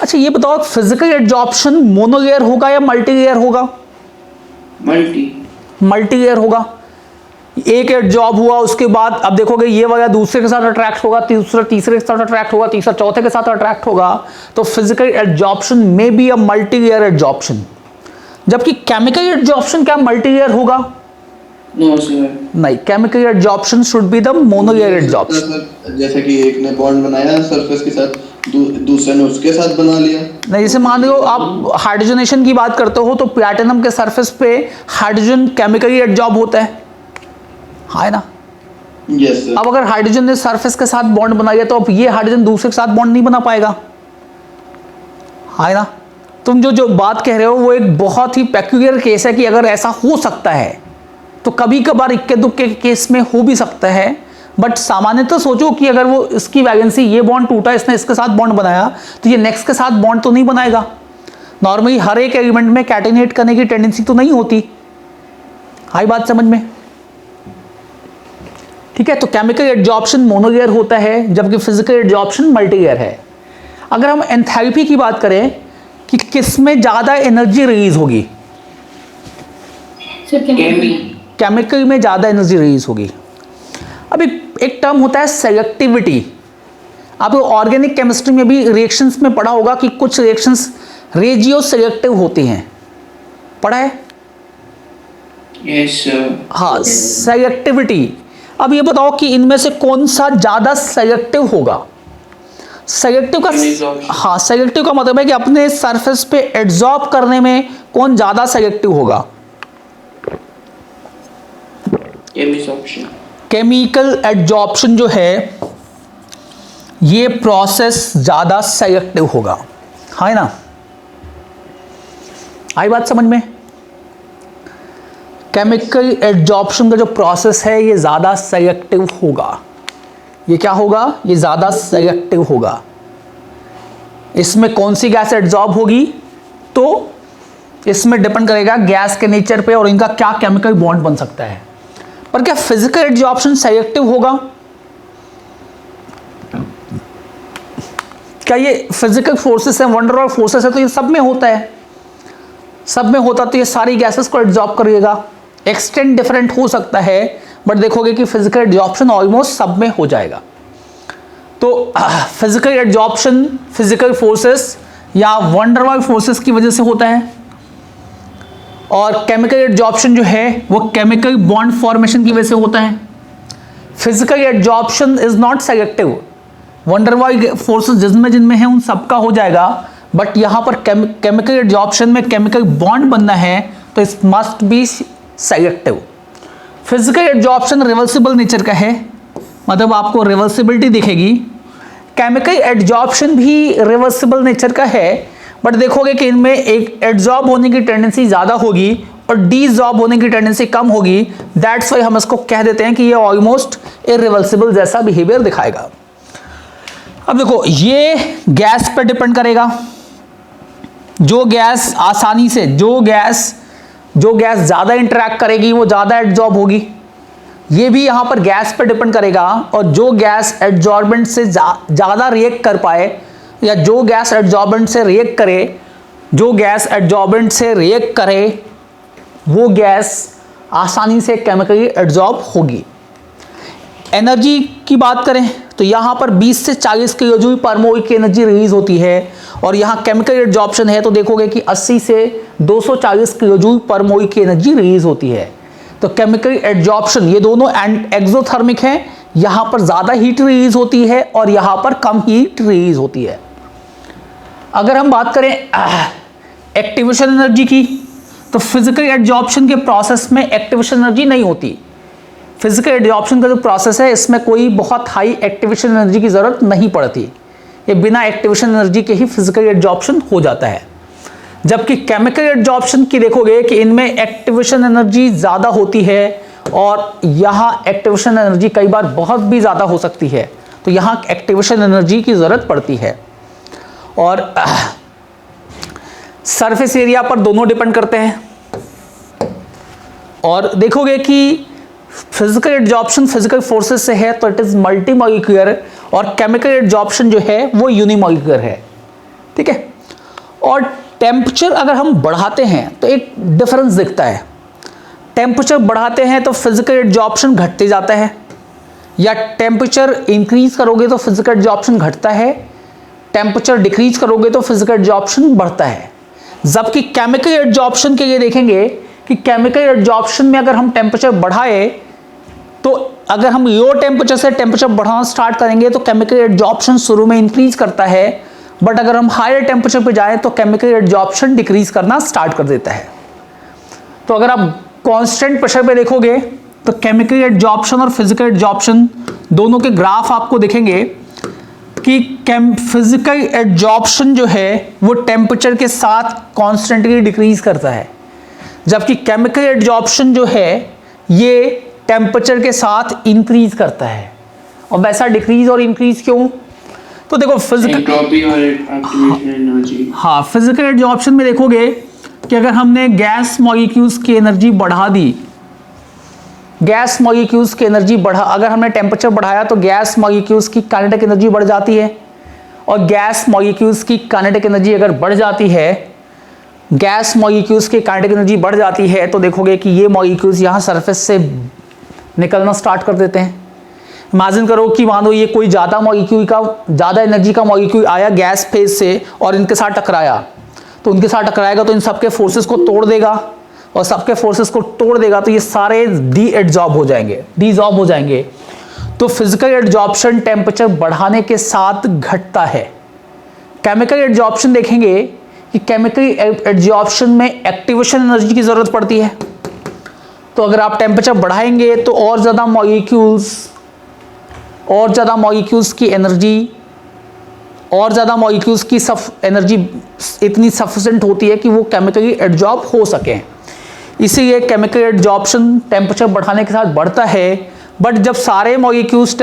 अच्छा ये बताओ फिजिकल एड्जॉर्प्शन मोनोलेयर होगा या मल्टीलेयर होगा? Multi. मल्टीलेयर होगा। एक एडजॉर्ब हुआ, उसके बाद अब देखोगे ये वाला दूसरे के साथ अट्रैक्ट होगा, दूसरा तीसरे के साथ अट्रैक्ट होगा, तीसरा चौथे के साथ अट्रैक्ट होगा। तो फिजिकल एडजॉर्प्शन में be a multi layer adsorption, जबकि केमिकल एडजॉर्प्शन क्या मल्टी लेयर होगा? No, sir. नहीं, chemical adsorption should be the monolayer adsorption. जैसे कि एक ने बॉन्ड बनाया सरफेस के साथ, दूसरे ने उसके साथ बना लिया। नहीं, जैसे मान लो आप हाइड्रोजनेशन की बात करते हो तो प्लैटिनम के सरफेस पे हाइड्रोजन केमिकली एडजॉर्ब होता है ना। Yes sir. अब अगर हाइड्रोजन ने सरफेस के साथ बॉन्ड बनाया तो अब ये हाइड्रोजन दूसरे के साथ बॉन्ड नहीं बना पाएगा, है ना। तुम जो बात कह रहे हो वो एक बहुत ही पेक्यूलियर केस है कि अगर ऐसा हो सकता है तो कभी कभार इक्के दुक्के के केस में हो भी सकता है, बट सामान्यतः सोचो कि अगर वो इसकी वैलेंसी, ये बॉन्ड टूटा, इसने इसके साथ बॉन्ड बनाया तो ये नेक्स्ट के साथ बॉन्ड तो नहीं बनाएगा। नॉर्मली हर एक एलिमेंट में कैटिनेट करने की टेंडेंसी तो नहीं होती। आई बात समझ में? ठीक है, तो केमिकल एडजॉर्प्शन मोनोलेयर होता है जबकि फिजिकल एडजॉर्प्शन मल्टीलेयर है। अगर हम एंथैल्पी की बात करें कि किस में ज़्यादा एनर्जी रिलीज होगी, केमिकल में ज़्यादा एनर्जी रिलीज होगी। अब एक टर्म होता है सेलेक्टिविटी। आप ऑर्गेनिक केमिस्ट्री में भी रिएक्शंस में पढ़ा होगा कि कुछ रिएक्शंस रेजियो सेलेक्टिव होती हैं, पढ़ा है? Yes, sir. हाँ, सेलेक्टिविटी। अब ये बताओ कि इनमें से कौन सा ज़्यादा सेलेक्टिव होगा? सेलेक्टिव का, हाँ, सेलेक्टिव का मतलब है कि अपने सरफेस पे एड्जॉर्ब करने में कौन ज़्यादा सेलेक्टिव होगा? Absorption. केमिकल एडजॉर्प्शन जो है ये प्रोसेस ज़्यादा सेलेक्टिव होगा, है ना। आई बात समझ में? केमिकल एडजॉर्प्शन का जो प्रोसेस है ये ज़्यादा सेलेक्टिव होगा। ये क्या होगा? ये ज़्यादा सेलेक्टिव होगा। इसमें कौन सी गैस एडजॉर्ब होगी तो इसमें डिपेंड करेगा गैस के नेचर पे और इनका क्या केमिकल बॉन्ड बन सकता है। पर क्या फिजिकल एडजॉर्प्शन सेलेक्टिव होगा? क्या ये फिजिकल फोर्सेस है, वंडर वॉल फोर्सेस है, तो ये सब में होता है। सब में होता तो ये सारी गैसेस को एडजॉर्ब करिएगा। एक्सटेंट डिफरेंट हो सकता है बट देखोगे कि फिजिकल एडजॉर्प्शन ऑलमोस्ट सब में हो जाएगा। तो फिजिकल एडजॉर्प्शन फिजिकल फोर्सेस या वंडर वॉल फोर्सेस की वजह से होता है, और केमिकल एडजॉर्प्शन जो है वो केमिकल बॉन्ड फॉर्मेशन की वजह से होता है। Physical adsorption is not selective. Wonder wall forces जिनमें है उन सबका हो जाएगा, बट यहाँ पर केमिकल एडजॉर्प्शन में केमिकल बॉन्ड बनना है तो it must be selective. Physical adsorption reversible nature का है, मतलब आपको रिवर्सिबिलिटी दिखेगी। केमिकल एडजॉर्प्शन भी रिवर्सिबल नेचर का है, बट देखोगे कि इनमें एक एडजॉर्ब होने की टेंडेंसी ज़्यादा होगी और डीजॉर्ब होने की टेंडेंसी कम होगी। दैट्स वाई हम इसको कह देते हैं कि ये ऑलमोस्ट इरिवर्सिबल जैसा बिहेवियर दिखाएगा। अब देखो ये गैस पर डिपेंड करेगा। जो गैस आसानी से, जो गैस ज़्यादा इंटरैक्ट करेगी वो ज़्यादा एडजॉर्ब होगी। ये भी यहाँ पर गैस पर डिपेंड करेगा, और जो गैस एडजॉर्बेंट से ज़्यादा रिएक्ट कर पाए या जो गैस एडजॉर्बेंट से रिएक्ट करे वो गैस आसानी से केमिकली एडजॉर्ब होगी। एनर्जी की बात करें तो यहाँ पर 20 से 40 किलो जूल पर मोल की एनर्जी रिलीज होती है, और यहाँ केमिकल एडजॉर्प्शन है तो देखोगे कि 80 से 240 किलो जूल पर मोल की एनर्जी रिलीज होती है। तो केमिकल एडजॉर्प्शन ये दोनों एक्सोथर्मिक हैं, यहाँ पर ज़्यादा हीट रिलीज होती है और यहाँ पर कम हीट रिलीज होती है। अगर हम बात करें एक्टिवेशन एनर्जी की तो फिजिकल एडजॉर्प्शन के प्रोसेस में एक्टिवेशन एनर्जी नहीं होती। फिजिकल एडजॉर्प्शन का जो प्रोसेस है इसमें कोई बहुत हाई एक्टिवेशन एनर्जी की ज़रूरत नहीं पड़ती, ये बिना एक्टिवेशन एनर्जी के ही फिजिकल एडजॉर्प्शन हो जाता है। जबकि केमिकल एडजॉर्प्शन की देखोगे कि इनमें एक्टिवेशन एनर्जी ज़्यादा होती है और यहाँ एक्टिवेशन एनर्जी कई बार बहुत भी ज़्यादा हो सकती है, तो यहाँ एक्टिवेशन एनर्जी की ज़रूरत पड़ती है। और सरफेस एरिया पर दोनों डिपेंड करते हैं, और देखोगे कि फिजिकल एडजॉर्प्शन फिजिकल फोर्सेस से है तो इट इज मल्टी मॉलिक्यूलर, और केमिकल एडजॉर्प्शन जो है वो यूनिमॉलिक्यूलर है। ठीक है, और टेम्परेचर अगर हम बढ़ाते हैं तो एक डिफरेंस दिखता है। टेम्परेचर बढ़ाते हैं तो फिजिकल एब्जॉर्प्शन घटते जाता है, या टेम्परेचर इंक्रीज करोगे तो फिजिकल एब्जॉर्प्शन घटता है, टेम्परेचर डिक्रीज करोगे तो फिजिकल एब्जॉर्प्शन बढ़ता है। जबकि केमिकल एब्जॉर्प्शन के लिए देखेंगे कि केमिकल एब्जॉर्प्शन में अगर हम टेम्परेचर बढ़ाए तो अगर हम लो टेम्परेचर से टेम्परेचर बढ़ाना स्टार्ट करेंगे तो केमिकल एब्जॉर्प्शन शुरू में इंक्रीज करता है, बट अगर हम हायर टेम्परेचर पे जाएं तो केमिकल एब्जॉर्प्शन डिक्रीज करना स्टार्ट कर देता है। तो अगर आप कांस्टेंट प्रेशर पे देखोगे तो केमिकल एब्जॉर्प्शन और फिजिकल एब्जॉर्प्शन दोनों के ग्राफ आपको दिखेंगे कि फिजिकल एब्जॉर्प्शन जो है वो टेम्परेचर के साथ कॉन्स्टेंटली डिक्रीज करता है, जबकि केमिकल एब्जॉर्प्शन जो है ये टेम्परेचर के साथ इंक्रीज करता है। और वैसा डिक्रीज और इंक्रीज क्यों? तो देखो फिजिकल एंट्रोपी और एक्टिवेशन एनर्जी। हाँ, फिजिकल एब्जॉर्प्शन में देखोगे कि अगर हमने गैस मॉलिक्यूल्स की एनर्जी बढ़ा दी, गैस मॉलिक्यूल्स की एनर्जी अगर हमने टेम्परेचर बढ़ाया तो गैस मॉलिक्यूल्स की काइनेटिक एनर्जी बढ़ जाती है, और गैस मॉलिक्यूल्स की काइनेटिक एनर्जी अगर बढ़ जाती है, गैस मॉलिक्यूल्स की काइनेटिक एनर्जी बढ़ जाती है तो देखोगे कि ये मॉलिक्यूल्स यहाँ सरफेस से निकलना स्टार्ट कर देते हैं। इमेजिन करो कि मानो ये कोई ज़्यादा एनर्जी का मॉलिक्यूल आया गैस फेज से और इनके साथ टकराया, तो उनके साथ टकराएगा तो इन सबके फोर्सेस को तोड़ देगा, और सबके फोर्सेस को तोड़ देगा तो ये सारे डिसॉर्ब हो जाएंगे। तो फिजिकल एब्जॉर्प्शन टेम्परेचर बढ़ाने के साथ घटता है। केमिकल एब्जॉर्प्शन देखेंगे कि केमिकल एब्जॉर्प्शन में एक्टिवेशन एनर्जी की ज़रूरत पड़ती है। तो अगर आप टेम्परेचर बढ़ाएंगे तो और ज़्यादा मॉलिक्यूल्स की एनर्जी इतनी सफिशिएंट होती है कि वो केमिकली एब्जॉर्ब हो सकें। इसीलिए केमिकल एब्जॉर्प्शन टेम्परेचर बढ़ाने के साथ बढ़ता है, बट जब सारे मॉलिक्यूल्स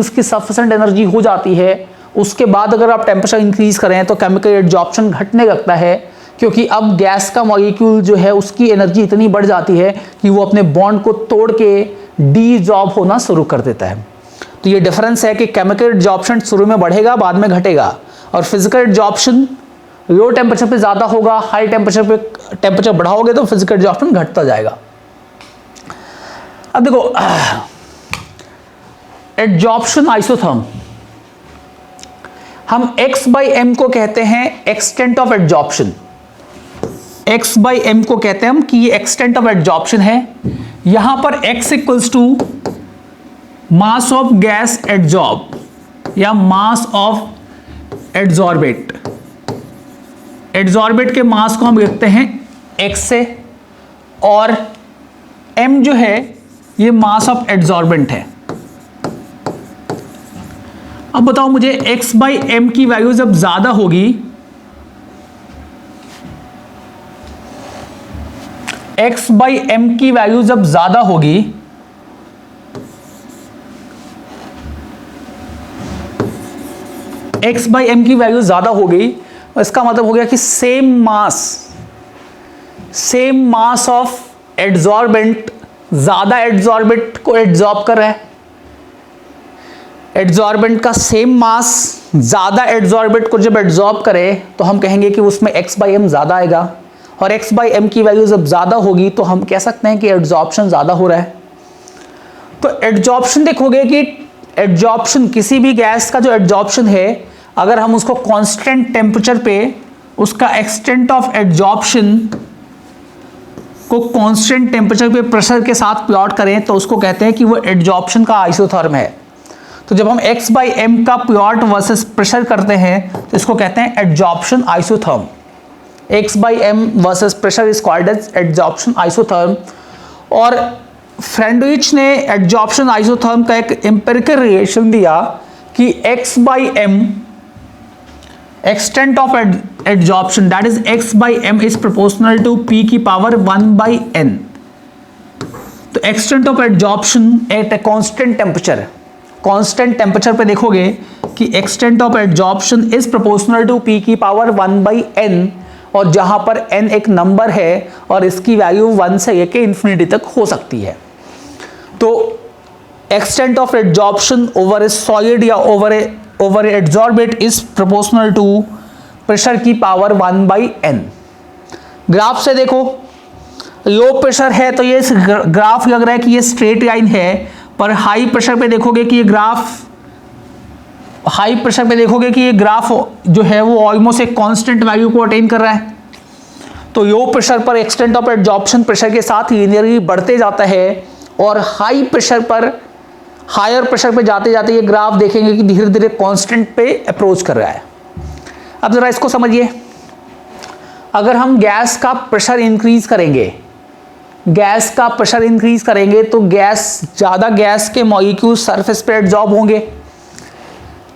की सफिशिएंट एनर्जी हो जाती है उसके बाद अगर आप टेम्परेचर इंक्रीज करें तो केमिकल एब्जॉर्प्शन घटने लगता है, क्योंकि अब गैस का मॉलिक्यूल जो है उसकी एनर्जी इतनी बढ़ जाती है कि वो अपने बॉन्ड को तोड़ के डिसॉर्ब होना शुरू कर देता है। तो ये डिफरेंस है कि केमिकल एब्जॉर्प्शन शुरू में बढ़ेगा, बाद में घटेगा, और फिजिकल एब्जॉर्प्शन लो टेम्परेचर पे ज़्यादा होगा, हाई टेम्परेचर बढ़ाओगे तो फिजिकल एब्जॉर्प्शन घटता जाएगा। अब देखो एब्जॉर्प्शन आइसोथर्म, हम x/m को कहते हैं एक्सटेंट ऑफ एब्जॉर्प्शन। x/m को कहते हैं हम कि ये एक्सटेंट ऑफ एब्जॉर्प्शन है। यहां पर x equals to mass of gas absorb या मास ऑफ एड्सॉर्बेट। एड्सॉर्बेट के मास को हम लिखते हैं x से, और m जो है ये मास ऑफ एड्सॉर्बेंट है। अब बताओ मुझे x/m की वैल्यू जब ज्यादा होगी, x/m की वैल्यू जब ज्यादा होगी x/m की वैल्यू ज्यादा होगी, इसका मतलब हो गया कि सेम मास ऑफ एड्सॉर्बेंट ज्यादा एड्सॉर्बेंट को एड्सॉर्ब कर रहा है। एड्सॉर्बेंट का सेम मास ज्यादा एड्सॉर्बेंट को जब एड्सॉर्ब करे तो हम कहेंगे कि उसमें x/m ज्यादा आएगा, और x/m की वैल्यू जब ज्यादा होगी तो हम कह सकते हैं कि एड्सॉर्प्शन ज्यादा हो रहा है। तो एड्सॉर्प्शन देखोगे कि एड्सॉर्प्शन किसी भी गैस का जो एड्सॉर्प्शन है, अगर हम उसको कांस्टेंट टेम्परेचर पे उसका एक्सटेंट ऑफ एड्सॉर्प्शन को कांस्टेंट टेम्परेचर पे प्रेशर के साथ प्लॉट करें तो उसको कहते हैं कि वो एड्सॉर्प्शन का आइसोथर्म है। तो जब हम x/m का प्लॉट वर्सेस प्रेशर करते हैं तो इसको कहते हैं adsorption isotherm. x/m versus pressure is called as adsorption isotherm. और फ्रेंडविच ने एड्सॉर्प्शन आइसोथर्म का एक एम्पिरिकल रिलेशन दिया कि x/m extent of adsorption, that is x/m is proportional to p की पावर 1/n। तो extent of adsorption at a constant temperature पे देखोगे कि extent of adsorption is proportional to p की पावर 1/n, और जहां पर n एक नंबर है और इसकी वैल्यू 1 से लेके इंफिनिटी तक हो सकती है। तो extent of adsorption over a solid या over a adsorbate is proportional to pressure की पावर 1/n। ग्राफ से देखो लो प्रेशर है तो ये ग्राफ लग रहा है कि ये स्ट्रेट लाइन है, पर हाई प्रेशर पे देखोगे कि ये ग्राफ, हाई प्रेशर पे देखोगे कि ये ग्राफ जो है वो ऑलमोस्ट एक कांस्टेंट वैल्यू को अटेन कर रहा है। तो लो प्रेशर पर एक्सटेंट ऑफ एडजॉर्प्शन प्रेशर के साथ लीनियरली बढ़ते जाता है, और हाई प्रेशर पर, हायर प्रेशर पे जाते जाते ये ग्राफ देखेंगे कि धीरे धीरे कांस्टेंट पे अप्रोच कर रहा है। अब जरा इसको समझिए, अगर हम गैस का प्रेशर इंक्रीज करेंगे, गैस का प्रेशर इंक्रीज करेंगे तो ज़्यादा गैस के मॉलिक्यूल सरफेस पे एब्जॉर्ब होंगे।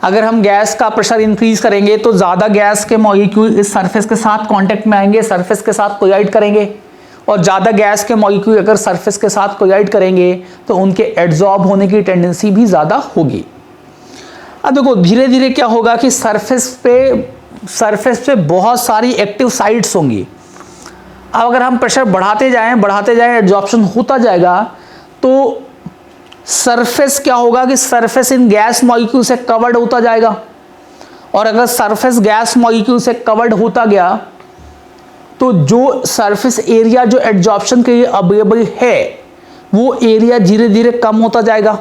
अगर हम गैस का प्रेशर इंक्रीज करेंगे तो ज़्यादा गैस के मॉलिक्यूल इस सरफेस के साथ कांटेक्ट में आएंगे, सरफेस के साथ कोलाइड करेंगे, और ज़्यादा गैस के मॉलिक्यूल अगर सरफेस के साथ कोलाइड करेंगे तो उनके एब्जॉर्ब होने की टेंडेंसी भी ज़्यादा होगी। अब देखो धीरे धीरे क्या होगा कि सरफेस पे बहुत सारी एक्टिव साइट्स होंगी। अब अगर हम प्रेशर बढ़ाते जाएं एब्जॉर्प्शन होता जाएगा, तो सरफेस क्या होगा कि सरफेस इन गैस मॉलिक्यूल से कवर्ड होता जाएगा, और अगर सरफेस गैस मॉलिक्यूल से कवर्ड होता गया तो जो सरफेस एरिया जो एब्जॉर्प्शन के लिए अवेलेबल है वो एरिया धीरे धीरे कम होता जाएगा।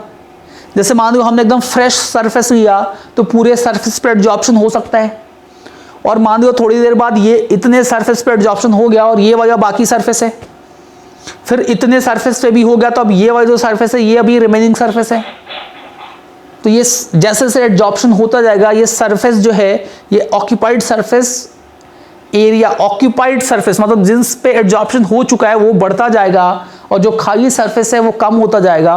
जैसे मान लो हमने एकदम फ्रेश सरफेस लिया तो पूरे सरफेस पे एब्जॉर्प्शन हो सकता है, और मान लो थोड़ी देर बाद ये इतने सरफेस पे एब्जॉर्प्शन हो गया और ये वाला बाकी सरफेस है, फिर इतने सरफेस पे भी हो गया तो अब ये वाला जो सरफेस है ये अभी रिमेनिंग सरफेस है। तो ये जैसे जैसे एब्जॉर्प्शन होता जाएगा ये सरफेस जो है ये occupied surface area, occupied surface मतलब जिस पे एब्जॉर्प्शन हो चुका है वो बढ़ता जाएगा, और जो खाली सरफेस है वो कम होता जाएगा।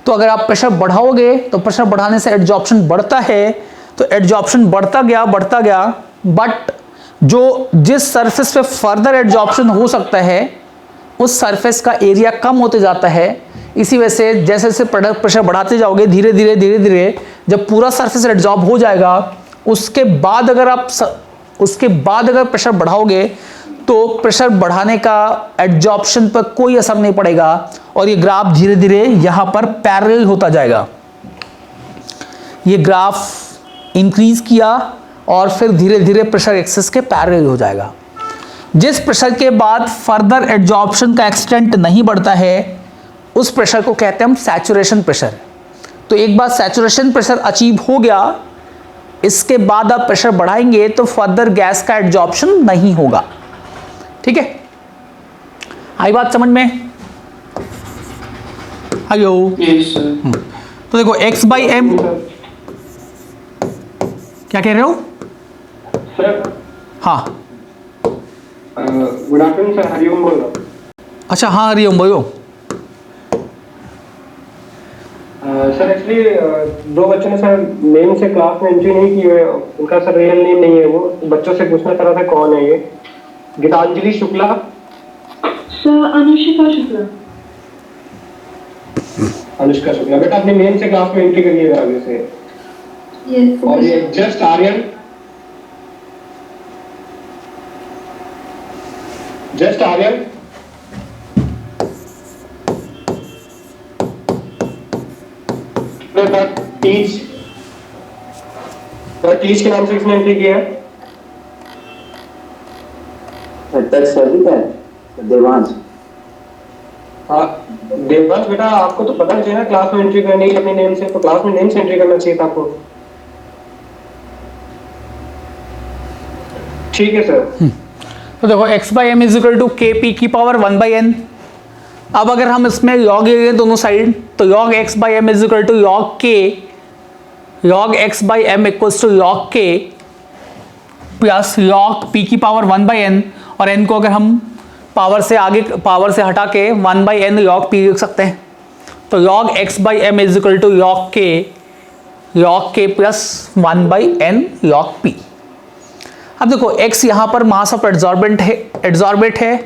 तो अगर आप प्रेशर बढ़ाओगे तो प्रेशर बढ़ाने से एब्जॉर्प्शन बढ़ता है, तो एब्जॉर्प्शन बढ़ता गया, बट जो जिस सरफेस पे फर्दर एब्जॉर्प्शन हो सकता है उस सरफेस का एरिया कम होते जाता है। इसी वजह से जैसे जैसे प्रेशर बढ़ाते जाओगे धीरे धीरे जब पूरा सरफेस एब्जॉर्ब हो जाएगा उसके बाद अगर प्रेशर बढ़ाओगे तो प्रेशर बढ़ाने का एब्जॉर्प्शन पर कोई असर नहीं पड़ेगा, और ये ग्राफ धीरे धीरे यहां पर पैरेलल होता जाएगा। ये ग्राफ इंक्रीज किया और फिर धीरे धीरे प्रेशर एक्सिस के पैरेलल हो जाएगा। जिस प्रेशर के बाद फर्दर एब्जॉर्प्शन का एक्सटेंट नहीं बढ़ता है उस प्रेशर को कहते हैं हम सैचुरेशन प्रेशर। तो एक बार सैचुरेशन प्रेशर अचीव हो गया, इसके बाद आप प्रेशर बढ़ाएंगे तो फर्दर गैस का एब्जॉर्प्शन नहीं होगा। ठीक है, आई बात समझ में? हेलो। Yes, sir. तो देखो x बाई एम, क्या कह रहे हो? सर हाँ गुड आफ्टरनून सर, हरिओम बोल रहा हूँ। अच्छा हाँ हरिओम बोलो। सर एक्चुअली दो बच्चों ने सर नेम से क्लास में एंट्री नहीं की है, उनका सर रियल नेम नहीं है, वो बच्चों से पूछना चाह रहा था कौन है ये। गीतांजलि शुक्ला, सर अनुष्का शुक्ला। अनुष्का शुक्ला। बेटा अपने नेम से क्लास में एंट्री करिएगा आगे से। यस और ये just Aryan, just Aryan, teach, teach के नाम से किसने एंट्री किया है? देवांश। हाँ देवांश बेटा, आपको तो पता चाहिए ना क्लास में एंट्री करनी है अपने नेम से, तो क्लास में नेम से एंट्री करना चाहिए था आपको। ठीक है सर। तो देखो x by M is equal to K P की पावर 1 बाई एन। अब अगर हम इसमें लॉग ले लें दोनों साइड तो log x by M is equal to log k, log x by M equals to log k plus log p की पावर 1 बाई एन, और n को अगर हम पावर से हटा के 1 बाई एन log p लिख सकते हैं। तो log x by M is equal to log k plus 1 by N log p। अब देखो x यहाँ पर मास ऑफ एड्जॉर्बेंट है,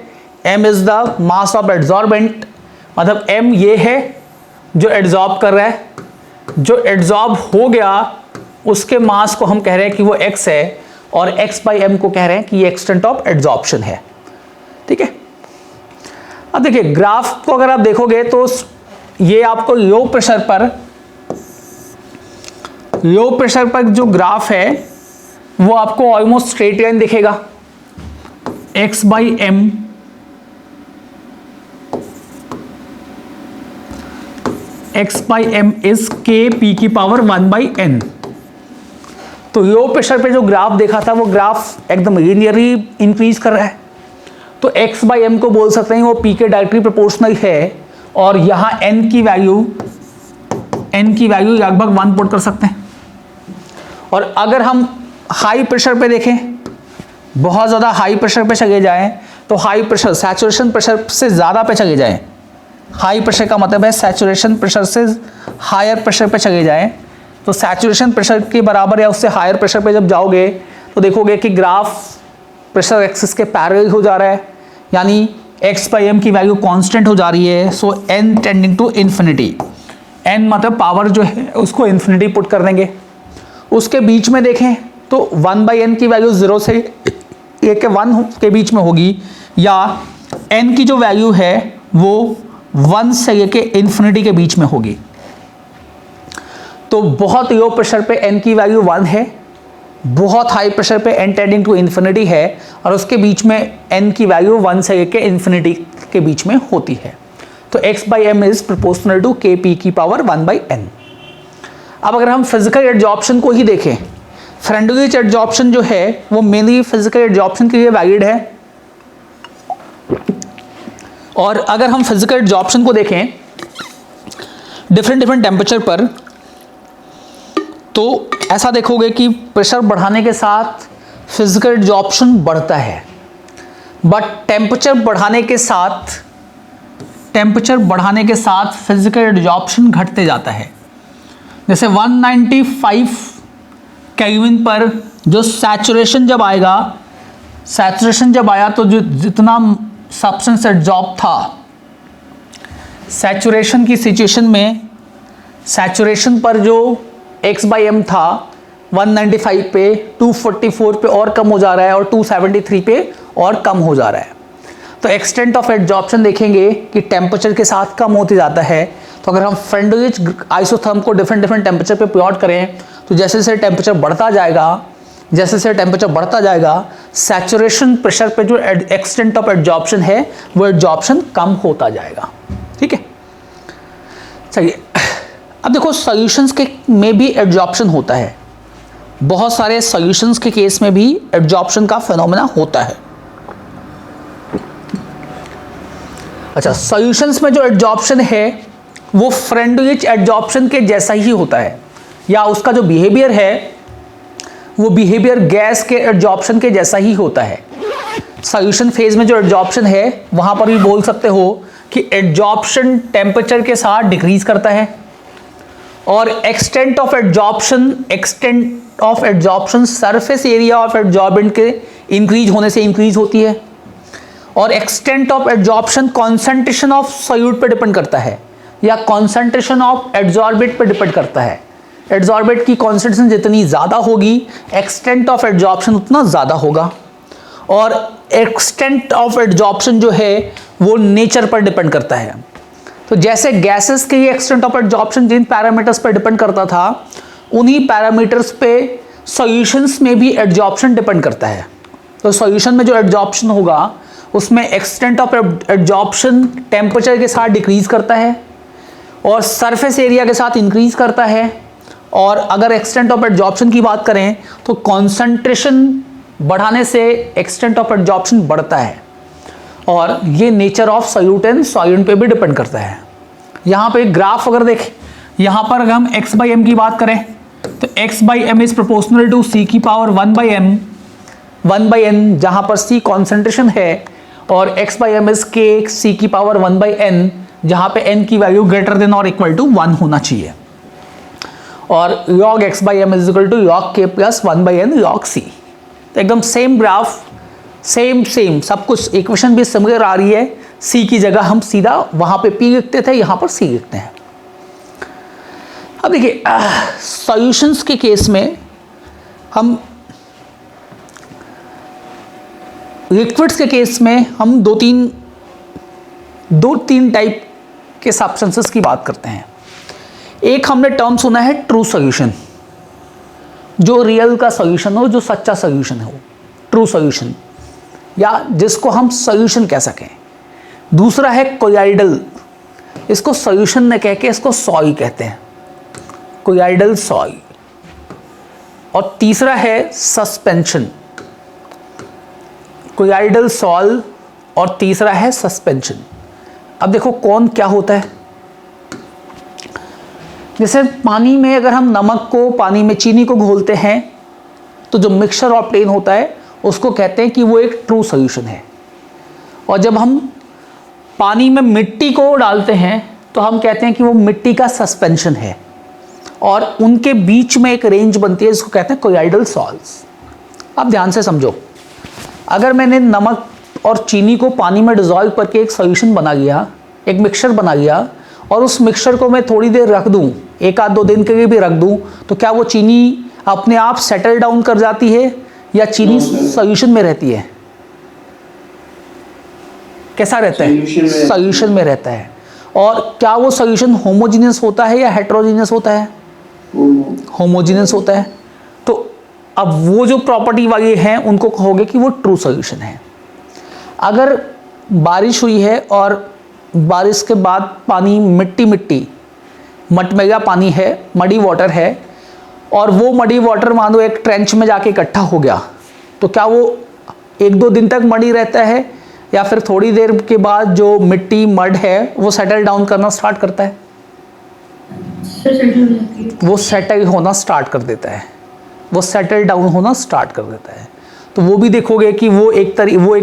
m is the mass of adsorbent, मतलब m ये है जो एड्जॉर्ब कर रहा है, जो एड्जॉर्ब हो गया उसके मास को हम कह रहे हैं कि वो x है, और x बाई एम को कह रहे हैं कि ये एक्सटेंट ऑफ एड्जॉर्प्शन है। ठीक है, अब देखिए ग्राफ को अगर आप देखोगे तो ये आपको लो प्रेशर पर जो ग्राफ है वो आपको ऑलमोस्ट स्ट्रेट लाइन दिखेगा। x by M x by M is K P की पावर 1 बाई एन। तो लो प्रेशर पे जो ग्राफ देखा था वो ग्राफ एकदम लीनियरली इंक्रीज कर रहा है, तो x बाई एम को बोल सकते हैं वो p के डायरेक्टली प्रोपोर्शनल है, और यहाँ n की वैल्यू लगभग 1 पुट कर सकते हैं। और अगर हम हाई प्रेशर पे देखें, बहुत ज़्यादा हाई प्रेशर पे चले जाएं, तो हाई प्रेशर सैचुरेशन प्रेशर से ज़्यादा पे चले जाएं, हाई प्रेशर का मतलब है सैचुरेशन प्रेशर से हायर प्रेशर पे चले जाएं, तो सैचुरेशन प्रेशर के बराबर या उससे हायर प्रेशर पे जब जाओगे तो देखोगे कि ग्राफ प्रेशर एक्सिस के पैरेलल हो जा रहा है, यानी x बाई एम की वैल्यू कांस्टेंट हो जा रही है। So n tending to infinity, n मतलब पावर जो है उसको इन्फिनिटी पुट कर देंगे। उसके बीच में देखें तो 1 बाई एन की वैल्यू 0 से 1 के 1 के बीच में होगी, या n की जो वैल्यू है वो 1 से लेके इन्फिनिटी के बीच में होगी। तो बहुत लो प्रेशर पे n की वैल्यू 1 है, बहुत हाई प्रेशर पे n टेंडिंग टू इन्फिनिटी है, और उसके बीच में n की वैल्यू 1 से लेके इन्फिनिटी के बीच में होती है। तो x by M is proportional to K P की पावर 1 बाई एन। अब अगर हम फिजिकल एडजॉर्प्शन को ही देखें, फ्रेंडलिच एडजॉर्प्शन जो है वो मेनली फिजिकल एडजॉर्प्शन के लिए वैलिड है, और अगर हम फिजिकल एडजॉर्प्शन को देखें डिफरेंट टेम्परेचर पर, तो ऐसा देखोगे कि प्रेशर बढ़ाने के साथ फिजिकल एडजॉर्प्शन बढ़ता है, बट टेम्परेचर बढ़ाने के साथ फिजिकल एडजॉर्प्शन घटते जाता है। जैसे 195 केल्विन पर जो सैचुरेशन जब आया तो जो जितना सब्सटेंस एडजॉर्ब था, सैचुरेशन की सिचुएशन में सैचुरेशन पर जो x बाई एम था 195 पे 244 पे और कम हो जा रहा है, और 273 पे और कम हो जा रहा है। तो एक्सटेंट ऑफ एडजॉर्प्शन देखेंगे कि टेम्परेचर के साथ कम होते जाता है। तो अगर हम फ्रेंडलिच आइसोथर्म को डिफरेंट टेम्परेचर पे प्लॉट करें, तो जैसे जैसे टेम्परेचर बढ़ता जाएगा सैचुरेशन प्रेशर पे जो एक्सटेंट ऑफ एडजॉर्प्शन है वो एडजॉर्प्शन कम होता जाएगा। ठीक है, चलिए अब देखो सॉल्यूशंस के में भी एडजॉर्प्शन होता है, बहुत सारे सॉल्यूशंस के केस में भी एडजॉर्प्शन का फिनोमेना होता है। अच्छा, सॉल्यूशंस में जो एडजॉर्प्शन है वो फ्रेंडलिच एडजॉर्प्शन के जैसा ही होता है, या उसका जो बिहेवियर है वो बिहेवियर गैस के एडजॉर्प्शन के जैसा ही होता है। सॉल्यूशन फेज में जो एडजॉर्प्शन है वहां पर भी बोल सकते हो कि एडजॉर्प्शन टेम्परेचर के साथ डिक्रीज करता है, और extent of adsorption surface area of adsorbent के इंक्रीज होने से इंक्रीज होती है, और extent of adsorption concentration of solute पे डिपेंड करता है, या कॉन्सेंट्रेशन ऑफ एडजॉर्बेट पे डिपेंड करता है। एडजॉर्बेट की कॉन्सेंट्रेशन जितनी ज़्यादा होगी एक्सटेंट ऑफ एडजॉर्प्शन उतना ज़्यादा होगा, और एक्सटेंट ऑफ एडजॉर्प्शन जो है वो नेचर पर डिपेंड करता है। तो जैसे गैसेस के एक्सटेंट ऑफ एडजॉर्प्शन जिन पैरामीटर्स पर डिपेंड करता था, उन्हीं पैरामीटर्स पे सॉल्यूशंस में भी एडजॉर्प्शन डिपेंड करता है। तो सॉल्यूशन में जो एडजॉर्प्शन होगा उसमें एक्सटेंट ऑफ एडजॉर्प्शन टेम्परेचर के साथ डिक्रीज करता है और सरफेस एरिया के साथ इंक्रीज करता है, और अगर एक्सटेंट ऑफ एडजॉर्प्शन की बात करें तो कॉन्सेंट्रेशन बढ़ाने से एक्सटेंट ऑफ एडजॉर्प्शन बढ़ता है, और ये nature of solute and solvent पे भी डिपेंड करता है। यहाँ पे ग्राफ अगर देखें, यहाँ पर अगर हम x बाई एम की बात करें तो x by M is proportional to c की पावर 1 बाई n, जहाँ पर c कॉन्सेंट्रेशन है, और x by M is k c की पावर 1 बाई n, जहाँ पे n की वैल्यू ग्रेटर देन और इक्वल टू 1 होना चाहिए, और log x by M is equal to log k plus 1 by n log c। तो एकदम सेम ग्राफ, सेम सब कुछ, इक्वेशन भी सिमिलर आ रही है। c की जगह हम सीधा वहाँ पे p लिखते थे, यहाँ पर c लिखते हैं। अब देखिए सॉल्यूशंस के केस में हम लिक्विड्स के केस में हम दो तीन टाइप के सब्सटेंसेस की बात करते हैं। एक हमने टर्म सुना है ट्रू सॉल्यूशन, जो रियल का सॉल्यूशन हो, जो सच्चा सॉल्यूशन हो, ट्रू सॉल्यूशन, या जिसको हम सॉल्यूशन कह सकें। दूसरा है कोलाइडल, इसको सॉल्यूशन न कह के इसको सॉय कहते हैं, कोलॉइडल सॉय। और तीसरा है सस्पेंशन, कोलॉइडल सॉल और तीसरा है सस्पेंशन। अब देखो कौन क्या होता है। जैसे पानी में अगर हम नमक को, पानी में चीनी को घोलते हैं तो जो मिक्सचर ऑब्टेन होता है उसको कहते हैं कि वो एक ट्रू सॉल्यूशन है। और जब हम पानी में मिट्टी को डालते हैं तो हम कहते हैं कि वो मिट्टी का सस्पेंशन है। और उनके बीच में एक रेंज बनती है जिसको कहते हैं कोलॉइडल सॉल्ट्स। अब ध्यान से समझो, अगर मैंने नमक और चीनी को पानी में डिज़ोल्व करके एक सॉल्यूशन बना लिया, एक मिक्सचर बना लिया, और उस मिक्सचर को मैं थोड़ी देर रख दूं, 1-2 दिन के लिए भी रख दूं, तो क्या वो चीनी अपने आप सेटल डाउन कर जाती है या चीनी सॉल्यूशन में रहती है? कैसा रहता है? सॉल्यूशन में रहता है। और क्या वो सॉल्यूशन होमोजीनियस होता है या हेट्रोजीनियस होता है? होमोजीनियस होता है। तो अब वो जो प्रॉपर्टी वाले हैं उनको कहोगे कि वो ट्रू सॉल्यूशन है। अगर बारिश हुई है और बारिश के बाद पानी मिट्टी मटमैला पानी है, मडी वाटर है, और वो मडी वाटर मान लो एक ट्रेंच में जाके इकट्ठा हो गया, तो क्या वो 1-2 दिन तक मडी रहता है या फिर थोड़ी देर के बाद जो मिट्टी मड है वो सेटल डाउन करना स्टार्ट करता है? वो सेटल होना स्टार्ट कर देता है, वो सेटल डाउन होना स्टार्ट कर देता है। तो वो भी देखोगे कि वो एक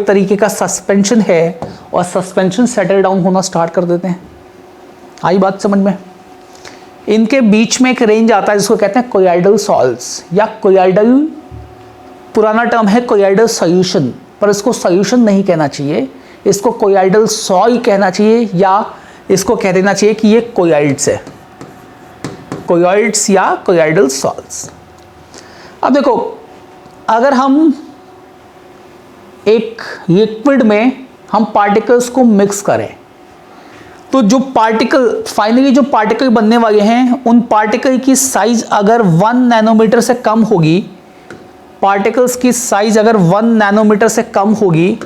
तरीके का सस्पेंशन है, और सस्पेंशन सेटल डाउन होना स्टार्ट कर देते हैं। आई बात समझ में? इनके बीच में एक रेंज आता है जिसको कहते हैं कोलॉइडल सॉल्ट्स या कोलॉइडल, पुराना टर्म है कोलॉइडल सॉल्यूशन, पर इसको सॉल्यूशन नहीं कहना चाहिए, इसको कोलॉइडल सॉय कहना चाहिए, या इसको कह देना चाहिए कि ये कोलॉइड्स है, कोलॉइड्स या कोलॉइडल सॉल्ट्स। अब देखो, अगर हम एक लिक्विड में हम पार्टिकल्स को मिक्स करें तो जो पार्टिकल फाइनली जो पार्टिकल बनने वाले हैं, उन पार्टिकल की साइज अगर 1 नैनोमीटर से कम होगी, पार्टिकल्स की साइज अगर 1 नैनोमीटर से कम होगी,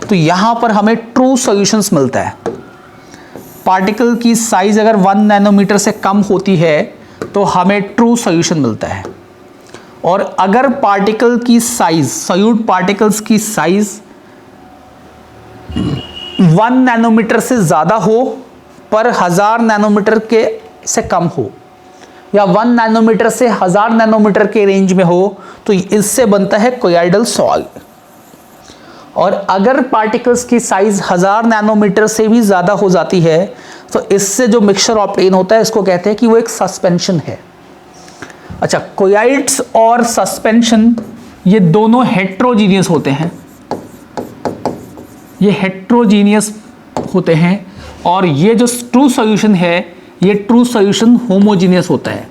तो यहां पर हमें ट्रू सॉल्यूशंस मिलता है। पार्टिकल की साइज अगर 1 नैनोमीटर से कम होती है तो हमें ट्रू सॉल्यूशन मिलता है। और अगर पार्टिकल की साइज, सॉल्यूट पार्टिकल्स की साइज 1 नैनोमीटर से ज़्यादा हो पर 1000 नैनोमीटर के से कम हो, या 1 नैनोमीटर से 1000 नैनोमीटर के रेंज में हो, तो इससे बनता है कोलॉइडल सॉल्ट। और अगर पार्टिकल्स की साइज 1000 नैनोमीटर से भी ज़्यादा हो जाती है तो इससे जो मिक्सचर ऑब्टेन होता है इसको कहते हैं कि वो एक सस्पेंशन है। अच्छा, कोलॉइड्स और सस्पेंशन ये दोनों हेट्रोजीनियस होते हैं, ये हेट्रोजीनियस होते हैं, और ये जो ट्रू सॉल्यूशन है ये ट्रू सॉल्यूशन होमोजीनियस होता है।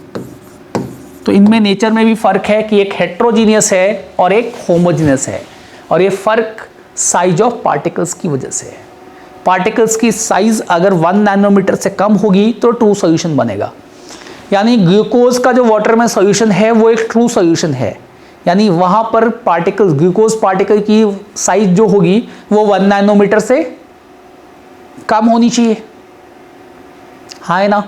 तो इनमें नेचर में भी फ़र्क है कि एक हेट्रोजीनियस है और एक होमोजीनियस है, और ये फ़र्क साइज ऑफ पार्टिकल्स की वजह से है। पार्टिकल्स की साइज अगर 1 नैनोमीटर से कम होगी तो ट्रू सॉल्यूशन बनेगा। यानी ग्लूकोज का जो वाटर में सॉल्यूशन है वो एक ट्रू सॉल्यूशन है, यानी वहाँ पर पार्टिकल, ग्लूकोज पार्टिकल की साइज जो होगी वो 1 नैनोमीटर से कम होनी चाहिए, हाँ है ना?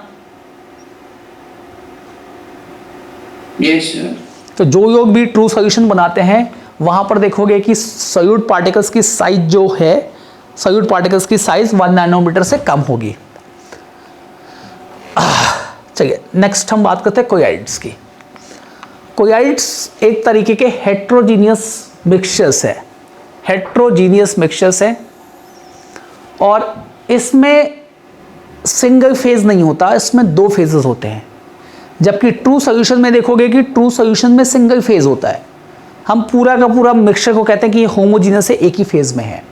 Yes sir. तो जो लोग भी ट्रू सॉल्यूशन बनाते हैं वहाँ पर देखोगे कि सॉल्यूट पार्टिकल्स की साइज जो है, सॉल्यूट पार्टिकल्स की साइज 1 नैनोमीटर से कम होगी। चलिए नेक्स्ट हम बात करते हैं कोलॉइड्स की। कोलॉइड्स एक तरीके के हेट्रोजीनियस मिक्सचर्स है, हेट्रोजीनियस मिक्सचर्स है, और इसमें सिंगल फेज नहीं होता, इसमें 2 फेजेस होते हैं। जबकि ट्रू सॉल्यूशन में देखोगे कि ट्रू सॉल्यूशन में सिंगल फेज होता है। हम पूरा का पूरा मिक्सचर को कहते हैं कि ये होमोजीनियस है, एक ही फेज में है।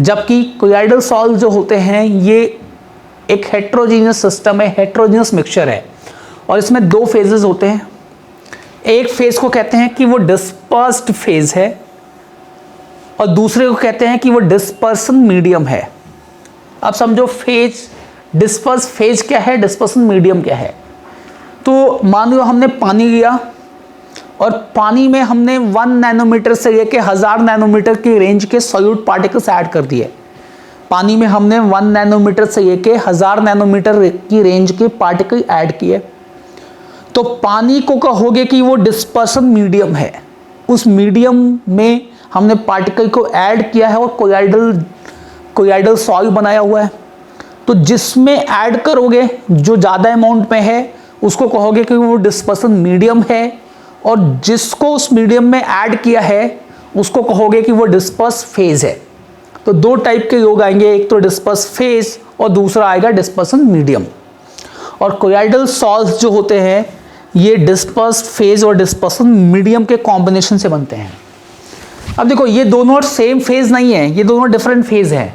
जबकि कोलॉइडल सॉल्ट जो होते हैं ये एक हेट्रोजीनियस सिस्टम है, हेट्रोजीनियस मिक्सचर है, और इसमें 2 फेजेस होते हैं। एक फेज को कहते हैं कि वो डिस्पर्स्ड फेज है, और दूसरे को कहते हैं कि वो डिस्पर्सन मीडियम है। अब समझो फेज, डिस्पर्स फेज क्या है, डिस्पर्सन मीडियम क्या है। तो मान लो हमने पानी लिया और पानी में हमने 1 नैनोमीटर से लेके 1000 नैनोमीटर की रेंज के सॉल्यूट पार्टिकल्स ऐड कर दिए, पानी में हमने 1 नैनोमीटर से लेके 1000 नैनोमीटर की रेंज के पार्टिकल ऐड किए, तो पानी को कहोगे कि वो डिस्पर्सन मीडियम है। उस मीडियम में हमने पार्टिकल को ऐड किया है और कोलॉइडल सॉइल बनाया हुआ है। तो जिसमें ऐड करोगे जो ज़्यादा अमाउंट में है उसको कहोगे कि वो डिस्पर्सन मीडियम है, और जिसको उस मीडियम में ऐड किया है उसको कहोगे कि वो डिस्पर्स फेज है। तो दो टाइप के योग आएंगे, एक तो डिस्पर्स फेज और दूसरा आएगा डिस्पर्सन मीडियम। और कोलॉइडल सॉल्ट्स जो होते हैं ये डिस्पर्स फेज और डिस्पर्सन मीडियम के कॉम्बिनेशन से बनते हैं। अब देखो ये दोनों सेम फेज नहीं है, ये दोनों डिफरेंट फेज हैं।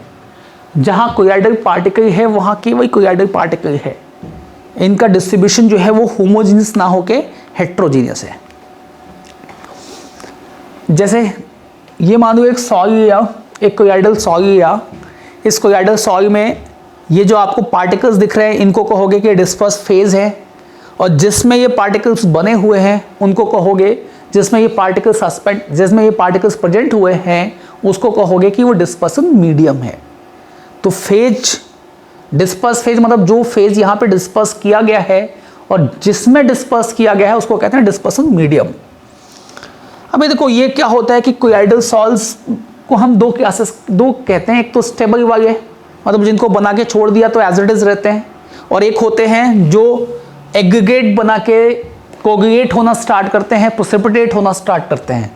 जहाँ कोलॉइडल पार्टिकल है वहाँ केवल कोलॉइडल पार्टिकल है, इनका डिस्ट्रीब्यूशन जो है वो होमोजीनियस ना होके हेट्रोजीनियस है। जैसे ये मान लो एक सॉइल या एक कोलॉइडल सॉइल, या इस कोलॉइडल सॉइल में ये जो आपको पार्टिकल्स दिख रहे हैं इनको कहोगे कि डिस्पर्स फेज है, और जिसमें ये पार्टिकल्स बने हुए हैं उनको कहोगे, जिसमें ये पार्टिकल्स प्रेजेंट हुए हैं उसको कहोगे कि वो डिस्पर्सन मीडियम है। तो फेज, डिस्पर्स फेज मतलब जो फेज यहाँ पे डिस्पर्स किया गया है और जिसमें डिस्पर्स किया गया है उसको कहते हैं डिस्पर्सन मीडियम। अभी देखो ये क्या होता है कि कोलॉइडल सॉल्ट्स को हम दो कहते हैं, एक तो स्टेबल वाले मतलब जिनको बना के छोड़ दिया तो एज इट इज रहते हैं, और एक होते हैं जो एग्रीगेट बना के कोगुलेट होना स्टार्ट करते हैं, प्रेसिपिटेट होना स्टार्ट करते हैं।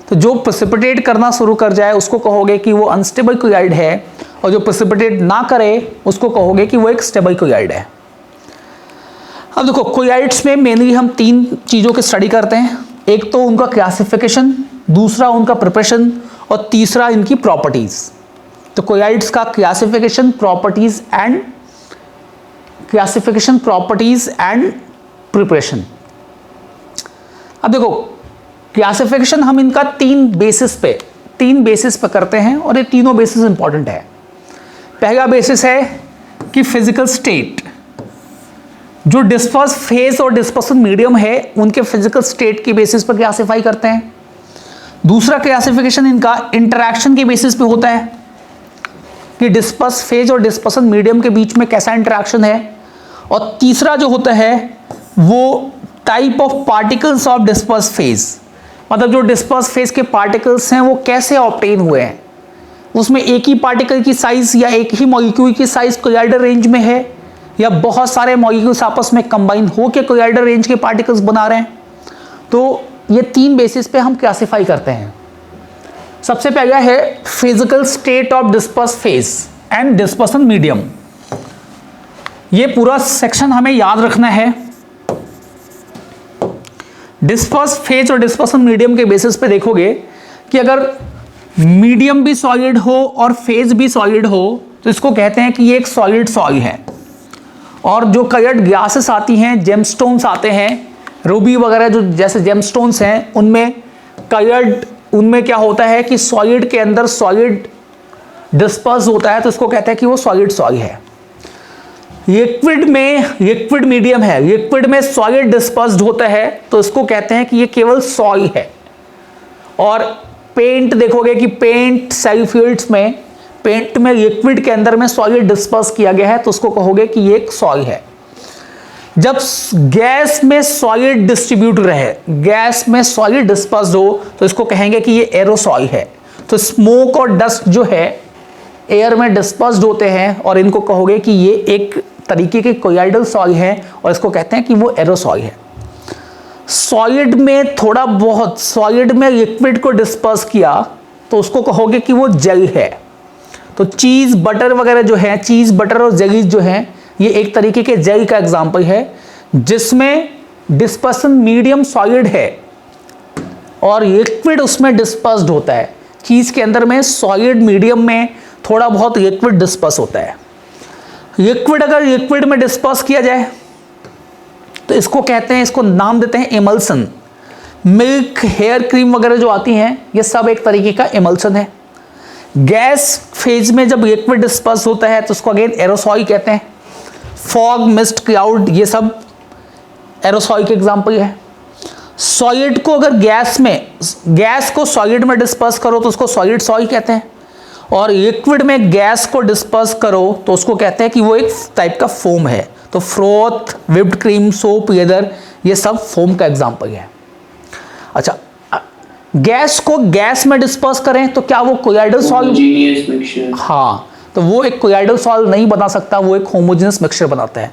तो जो प्रेसिपिटेट करना शुरू कर जाए उसको कहोगे कि वो अनस्टेबल कोलॉइड है, और जो प्रेसिपिटेट ना करे उसको कहोगे कि वो एक स्टेबल कोलॉइड है। अब देखो कोलॉइड्स में मेनली हम 3 चीज़ों की स्टडी करते हैं, एक तो उनका क्लासिफिकेशन, दूसरा उनका प्रिपरेशन, और तीसरा इनकी प्रॉपर्टीज। तो कोलॉइड्स का क्लासिफिकेशन, प्रॉपर्टीज एंड प्रिपरेशन। अब देखो क्लासिफिकेशन हम इनका 3 बेसिस पे करते हैं, और ये तीनों बेसिस इंपॉर्टेंट है। पहला बेसिस है कि फिजिकल स्टेट, जो डिस्पर्स फेज और डिस्पर्सन मीडियम है उनके फिजिकल स्टेट के बेसिस पर क्लासिफाई करते हैं। दूसरा क्लासिफिकेशन इनका इंटरैक्शन के बेसिस पे होता है कि डिस्पर्स फेज और डिस्पर्सन मीडियम के बीच में कैसा इंटरैक्शन है। और तीसरा जो होता है वो type of particles of disperse phase, मतलब जो डिस्पर्स फेज के पार्टिकल्स हैं वो कैसे ऑब्टेन हुए हैं, उसमें एक ही पार्टिकल की साइज या एक ही मॉलिक्यूल की साइज कोलॉइडल रेंज में है, या बहुत सारे मॉलिक्यूल्स आपस में कंबाइन होकर कोलॉइडल रेंज के पार्टिकल्स बना रहे हैं। तो ये 3 बेसिस पे हम क्लासिफाई करते हैं। सबसे पहला है physical state of disperse phase and dispersion medium. ये पूरा सेक्शन हमें याद रखना है। डिस्पर्स फेज और डिस्पर्सन मीडियम के बेसिस पे देखोगे कि अगर मीडियम भी सॉलिड हो और फेज भी सॉलिड हो तो इसको कहते हैं कि ये एक सॉलिड सॉइल है। और जो कलर्ड ग्लासेस आती हैं, जेमस्टोन्स आते हैं, रूबी वगैरह जो जैसे जेमस्टोन्स हैं, उनमें क्या होता है कि सॉलिड के अंदर सॉलिड डिस्पर्स होता है, तो इसको कहते हैं कि वो सॉलिड सॉइल है। लिक्विड मीडियम है, लिक्विड में सॉलिड डिस्पर्स्ड होता है, तो इसको कहते हैं कि ये केवल सॉइल है। और पेंट देखोगे कि पेंट में लिक्विड के अंदर में सॉलिड डिस्पर्स किया गया है, तो उसको कहोगे कि ये एक सॉइल है। जब गैस में सॉलिड डिस्ट्रीब्यूट रहे, गैस में सॉलिड डिस्पर्स्ड हो, तो इसको कहेंगे कि ये एरोसॉइल है। तो स्मोक और डस्ट जो है एयर में डिस्पर्स्ड होते हैं, और इनको कहोगे कि ये एक तरीके के कोलॉइडल सॉइल है, और इसको कहते हैं कि वो एरोसॉइल है। सॉलिड में थोड़ा बहुत, सॉलिड में लिक्विड को डिस्पर्स किया तो उसको कहोगे कि वो जेल है। तो चीज़ बटर वगैरह जो है, चीज़ बटर और जेलीज जो हैं, ये एक तरीके के जेल का एग्जाम्पल है जिसमें डिस्पर्सन मीडियम सॉलिड है और लिक्विड उसमें डिस्पर्स्ड होता है। चीज़ के अंदर में सॉलिड मीडियम में थोड़ा बहुत लिक्विड डिस्पर्स होता है। लिक्विड अगर लिक्विड में डिस्पर्स किया जाए तो इसको कहते हैं, इसको नाम देते हैं इमल्सन। मिल्क, हेयर क्रीम वगैरह जो आती हैं, ये सब एक तरीके का इमल्सन है। गैस फेज में जब लिक्विड डिस्पर्स होता है तो उसको अगेन एरोसॉइल कहते हैं। फॉग, मिस्ट, क्लाउड, ये सब एरोसॉइल के एग्जाम्पल है। सॉलिड को अगर गैस को सॉलिड में डिस्पर्स करो तो उसको सॉलिड सॉइल कहते हैं। और लिक्विड में गैस को डिस्पर्स करो तो उसको कहते हैं कि वो एक टाइप का फोम है। तो froth, whipped cream, soap, leather, ये सब फोम का एग्जांपल है। अच्छा, गैस को गैस में डिस्पर्स करें तो क्या वो कोलाइडल सॉल्व? Homogeneous mixture. हाँ, तो वो एक कोलाइडल सॉल्व नहीं बना सकता, वो एक होमोजेनियस मिक्सचर बनाता है।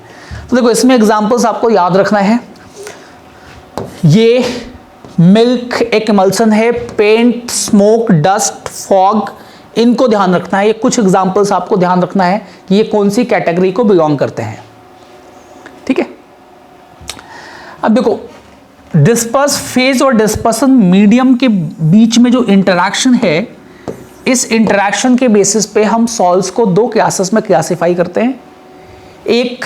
तो देखो इसमें एग्जांपल्स आपको याद रखना है। ये मिल्क एक इमल्सन है, पेंट, स्मोक, डस्ट, फॉग, इनको ध्यान रखना है। ये कुछ एग्जांपल्स आपको ध्यान रखना है कि ये कौन सी कैटेगरी को बिलोंग करते हैं। ठीक है, अब देखो डिस्पर्स फेज और डिस्पर्सन मीडियम के बीच में जो इंटरैक्शन है, इस इंटरैक्शन के बेसिस पे हम सॉल्व्स को दो क्लासेस में क्लासिफाई करते हैं। एक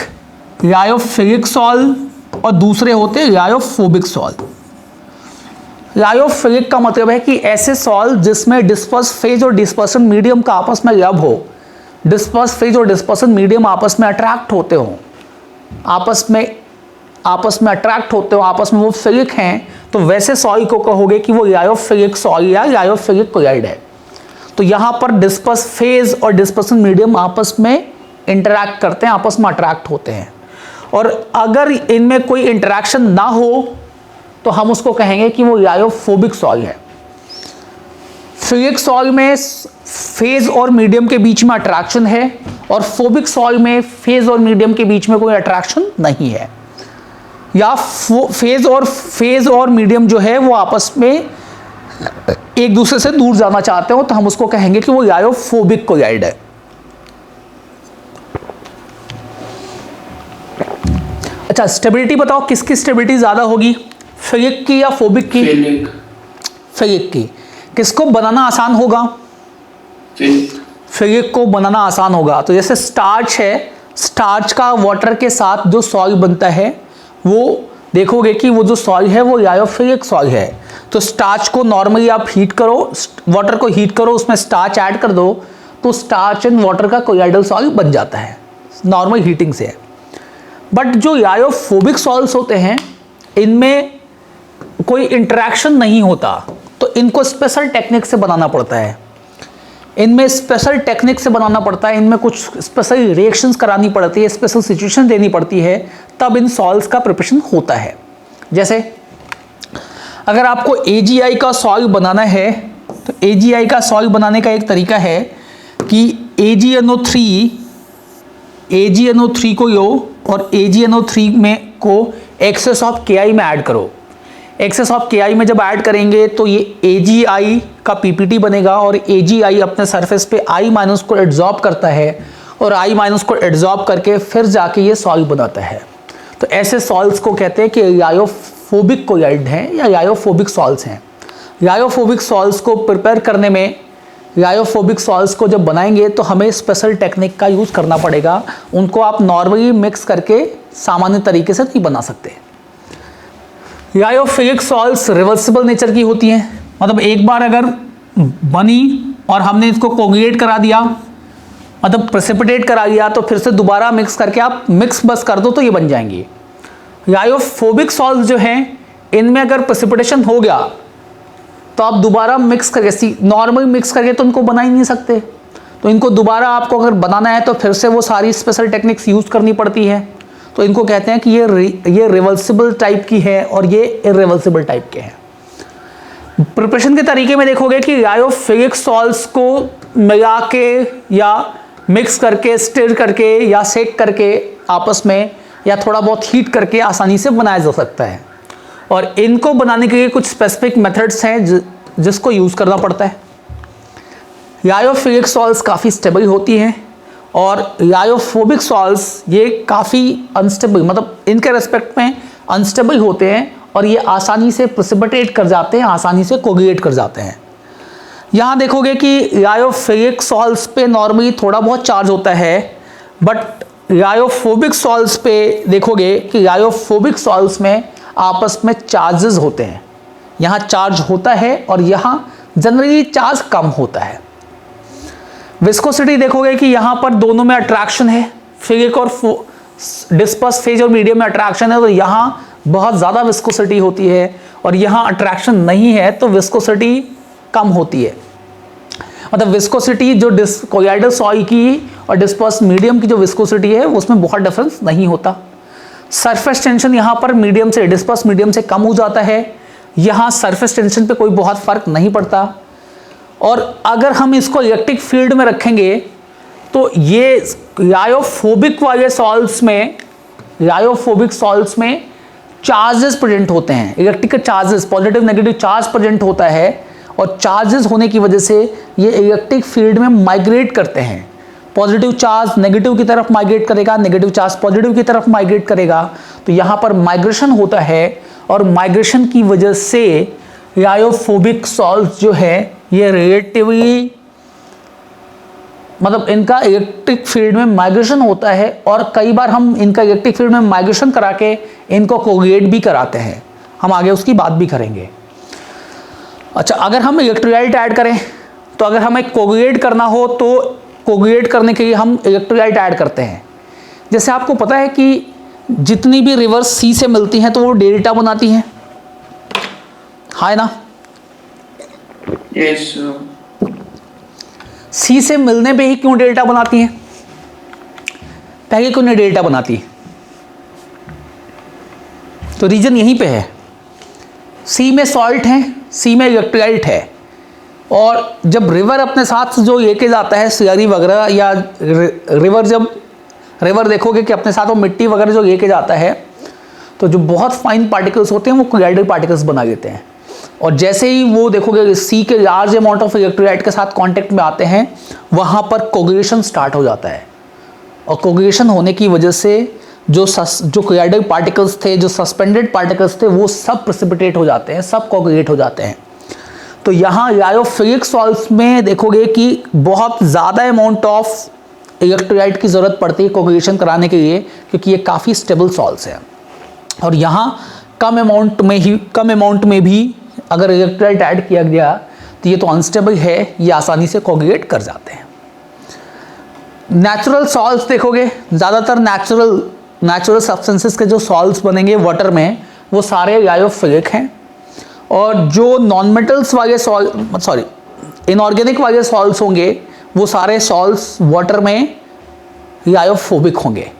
लायोफिलिक सॉल्व और दूसरे होते हैं लायोफोबिक सॉल्व। लायोफिलिक का मतलब है कि ऐसे सॉल्व जिसमें डिस्पर्स फेज और डिस्पर्सन मीडियम का आपस में लब हो, डिस्पर्स फेज और डिस्पर्सन मीडियम आपस में अट्रैक्ट होते हो, आपस में अट्रैक्ट होते हो, आपस में वो फिलिक हैं, तो वैसे सॉइल को कहोगे कि वो लायोफिलिक सॉइल या लायोफिलिक कोलाइड है। तो यहाँ पर डिस्पर्स फेज और डिस्पर्सन मीडियम आपस में इंटरैक्ट करते हैं, आपस में अट्रैक्ट होते हैं। और अगर इनमें कोई इंटरैक्शन ना हो तो हम उसको कहेंगे कि वो लायोफोबिक सॉइल है। फिलिक सॉइल में फेज और मीडियम के बीच में अट्रैक्शन है और फोबिक सॉइल में फेज और मीडियम के बीच में कोई अट्रैक्शन नहीं है, या फेज और मीडियम जो है वो आपस में एक दूसरे से दूर जाना चाहते हो, तो हम उसको कहेंगे कि वो लायोफोबिक कोलाइड है। अच्छा, स्टेबिलिटी बताओ, किसकी स्टेबिलिटी ज्यादा होगी, फिलिक की या फोबिक की? फिलिक की। किसको बनाना आसान होगा? फिलिक को बनाना आसान होगा। तो जैसे स्टार्च है, स्टार्च का वाटर के साथ जो सॉइल बनता है, वो देखोगे कि वो जो सॉइल है वो लायोफिलिक सॉइल है। तो स्टार्च को नॉर्मली आप हीट करो, वाटर को हीट करो, उसमें स्टार्च ऐड कर दो, तो स्टार्च एंड वाटर का कोलाइडल सॉइल बन जाता है नॉर्मल हीटिंग से। बट जो लायोफोबिक सॉल्व्स होते हैं, इनमें कोई इंटरेक्शन नहीं होता, तो इनको स्पेशल टेक्निक से बनाना पड़ता है। इनमें स्पेशल टेक्निक से बनाना पड़ता है, इनमें कुछ स्पेशल रिएक्शंस करानी पड़ती है, स्पेशल सिचुएशन देनी पड़ती है, तब इन सॉल्व्स का प्रिपरेशन होता है। जैसे अगर आपको AgI का सॉल्व बनाना है, तो AgI का सॉल्व बनाने का एक तरीका है कि AgNO3 को लो और AgNO3 में को एक्सेस ऑफ Ki में ऐड करो। एक्सेस ऑफ Ki में जब ऐड करेंगे तो ये AgI का PPT बनेगा और AgI अपने सरफेस पे I- को एड्जॉर्ब करता है और I- को एड्जॉर्ब करके फिर जाके ये सॉल्व बनाता है। तो ऐसे सॉल्व्स को कहते हैं कि लायोफोबिक कोलाइड हैं या लायोफोबिक सॉल्व्स हैं। लायोफोबिक सॉल्व्स को प्रिपेयर करने में, लायोफोबिक सॉल्व्स को जब बनाएंगे तो हमें स्पेशल टेक्निक का यूज़ करना पड़ेगा। उनको आप नॉर्मली मिक्स करके सामान्य तरीके से नहीं बना सकते। लायोफिलिक सॉल्व्स रिवर्सिबल नेचर की होती हैं, मतलब एक बार अगर बनी और हमने इसको कोगुलेट करा दिया, मतलब प्रेसिपिटेट करा दिया, तो फिर से दोबारा मिक्स करके आप मिक्स बस कर दो तो ये बन जाएंगी। लायोफोबिक सॉल्व्स जो हैं, इनमें अगर प्रेसिपिटेशन हो गया तो आप दोबारा मिक्स करके, नॉर्मल मिक्स करके तो उनको बना ही नहीं सकते, तो इनको दोबारा आपको अगर बनाना है तो फिर से वो सारी स्पेशल टेक्निक्स यूज़ करनी पड़ती है। तो इनको कहते हैं कि ये रिवर्सिबल टाइप की है और ये इरिवर्सिबल टाइप के हैं। प्रिपरेशन के तरीके में देखोगे कि लायोफिलिक सॉल्व्स को मिला के या मिक्स करके, स्टिर करके या सेक करके आपस में या थोड़ा बहुत हीट करके आसानी से बनाया जा सकता है। और इनको बनाने के लिए कुछ स्पेसिफिक मेथड्स हैं जिसको यूज़ करना पड़ता है। लायोफिलिक सॉल्व्स काफ़ी स्टेबल होती हैं और लायोफोबिक सॉल्व्स ये काफ़ी अनस्टेबल, मतलब इनके रेस्पेक्ट में अनस्टेबल होते हैं और ये आसानी से प्रेसिपिटेट कर जाते हैं, आसानी से कोगुलेट कर जाते हैं। यहाँ देखोगे कि लायोफिलिक सॉल्व्स पे नॉर्मली थोड़ा बहुत चार्ज होता है, बट लायोफोबिक सॉल्व्स पे देखोगे कि लायोफोबिक सॉल्व्स में आपस में चार्जेस होते हैं। यहाँ चार्ज होता है और यहाँ जनरली चार्ज कम होता है। विस्कोसिटी देखोगे कि यहाँ पर दोनों में अट्रैक्शन है, फिलिक और डिस्पर्स फेज और मीडियम में अट्रैक्शन है, तो यहाँ बहुत ज़्यादा विस्कोसिटी होती है और यहाँ अट्रैक्शन नहीं है तो विस्कोसिटी कम होती है। मतलब विस्कोसिटी जो कोलिएडल सॉइल की और डिस्पर्स मीडियम की जो विस्कोसिटी है उसमें बहुत डिफरेंस नहीं होता। सरफेस टेंशन यहाँ पर मीडियम से डिस्पर्स मीडियम से कम हो जाता है, यहाँ सरफेस टेंशन पे कोई बहुत फर्क नहीं पड़ता। और अगर हम इसको इलेक्ट्रिक फील्ड में रखेंगे तो ये रायोफोबिक वाले सॉल्ट्स में चार्जेस प्रेजेंट होते हैं, electrical charges, positive negative charge present होता है और चार्जेस होने की वजह से ये इलेक्ट्रिक फील्ड में माइग्रेट करते हैं। पॉजिटिव चार्ज नेगेटिव की तरफ माइग्रेट करेगा, नेगेटिव चार्ज पॉजिटिव की तरफ माइग्रेट करेगा, तो यहाँ पर माइग्रेशन होता है और माइग्रेशन की वजह से रायोफोबिक सॉल्ट जो है ये रिलेटिवली मतलब इनका इलेक्ट्रिक फील्ड में माइग्रेशन होता है और कई बार हम इनका इलेक्ट्रिक फील्ड में माइग्रेशन करा के इनको कोगुलेट भी कराते हैं, हम आगे उसकी बात भी करेंगे। अच्छा, अगर हम इलेक्ट्रोलाइट ऐड करें तो अगर हमें कोगुलेट करना हो तो कोगुलेट करने के लिए हम इलेक्ट्रोलाइट ऐड करते हैं। जैसे आपको पता है कि जितनी भी रिवर्स सी से मिलती हैं तो वो डेल्टा बनाती हैं, है ना? Yes, sir. सी से मिलने पे ही क्यों डेल्टा बनाती हैं? पहले क्यों नहीं डेल्टा बनाती? तो रीजन यहीं पे है, सी में सॉल्ट है, सी में इलेक्ट्रोलाइट है और जब रिवर अपने साथ जो लेके जाता है स्लरी वगैरह या रिवर देखोगे कि अपने साथ वो मिट्टी वगैरह जो लेके जाता है तो जो बहुत फाइन पार्टिकल्स होते हैं वो कोलिएडल पार्टिकल्स बना लेते हैं और जैसे ही वो देखोगे सी के लार्ज अमाउंट ऑफ इलेक्ट्रोलाइट के साथ कांटेक्ट में आते हैं वहाँ पर कोगुलेशन स्टार्ट हो जाता है और कोगुलेशन होने की वजह से जो कोलिएडल पार्टिकल्स थे, जो सस्पेंडेड पार्टिकल्स थे, वो सब प्रेसिपिटेट हो जाते हैं, सब कोगुलेट हो जाते हैं। तो यहाँ रायोफिलिक सॉल्ट्स में देखोगे कि बहुत ज़्यादा अमाउंट ऑफ इलेक्ट्रोलाइट की ज़रूरत पड़ती है कोगुलेशन कराने के लिए क्योंकि ये काफ़ी स्टेबल सॉल्ट्स हैं और यहाँ कम अमाउंट में भी अगर इलेक्ट्रोलाइट ऐड किया गया तो ये तो अनस्टेबल है, ये आसानी से कोगुलेट कर जाते हैं। नेचुरल सॉल्ट्स देखोगे, ज़्यादातर नेचुरल सब्सटेंसेस के जो सॉल्ट्स बनेंगे वाटर में वो सारे रायोफिलिक हैं और जो नॉन मेटल्स वाले इनऑर्गेनिक वाले सॉल्ट्स होंगे वो सारे सॉल्ट्स वाटर में रायोफोबिक होंगे।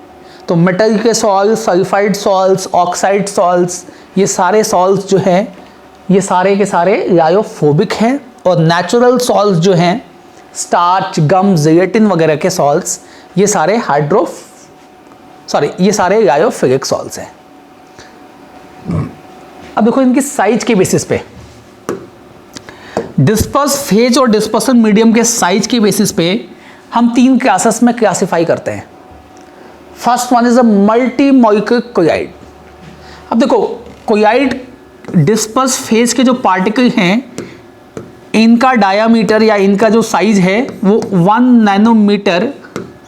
तो मेटल के salt, sulphide salts, oxide salts, ये सारे सॉल्ट्स जो हैं ये सारे के सारे रायोफोबिक हैं और नेचुरल सॉल्ट्स जो हैं स्टार्च, गम, जेलेटिन वगैरह के सॉल्ट्स ये सारे ये सारे रायोफिलिक सॉल्ट्स हैं। अब देखो इनकी साइज के बेसिस पे डिस्पर्स फेज और डिस्पर्सन मीडियम के साइज के बेसिस पे हम 3 क्लासेस में क्लासिफाई करते हैं। First one is a multi molecular colloid. अब देखो कोलाइड डिस्पर्स फेज के जो पार्टिकल हैं इनका डायामीटर या इनका जो साइज है वो 1 नैनोमीटर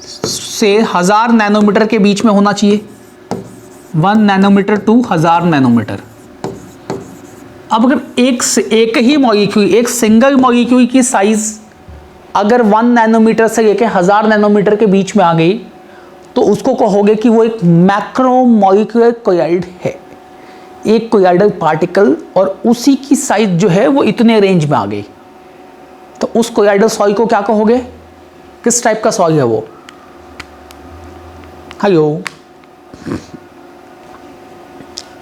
से 1000 नैनोमीटर के बीच में होना चाहिए, 1 नैनोमीटर टू 1000 नैनोमीटर। अब अगर एक ही मॉलिक्यूल, एक सिंगल मॉलिक्यूल की साइज अगर 1 नैनोमीटर से लेकर 1000 नैनोमीटर के बीच में आ गई तो उसको कहोगे कि वो एक मैक्रोमॉलिक्यूलर कोलाइड है, एक कोलाइडल पार्टिकल और उसी की साइज जो है वो इतने रेंज में आ गई। तो उस कोलाइडल सॉइल को क्या कहोगे? किस टाइप का सॉइल है वो? हेलो,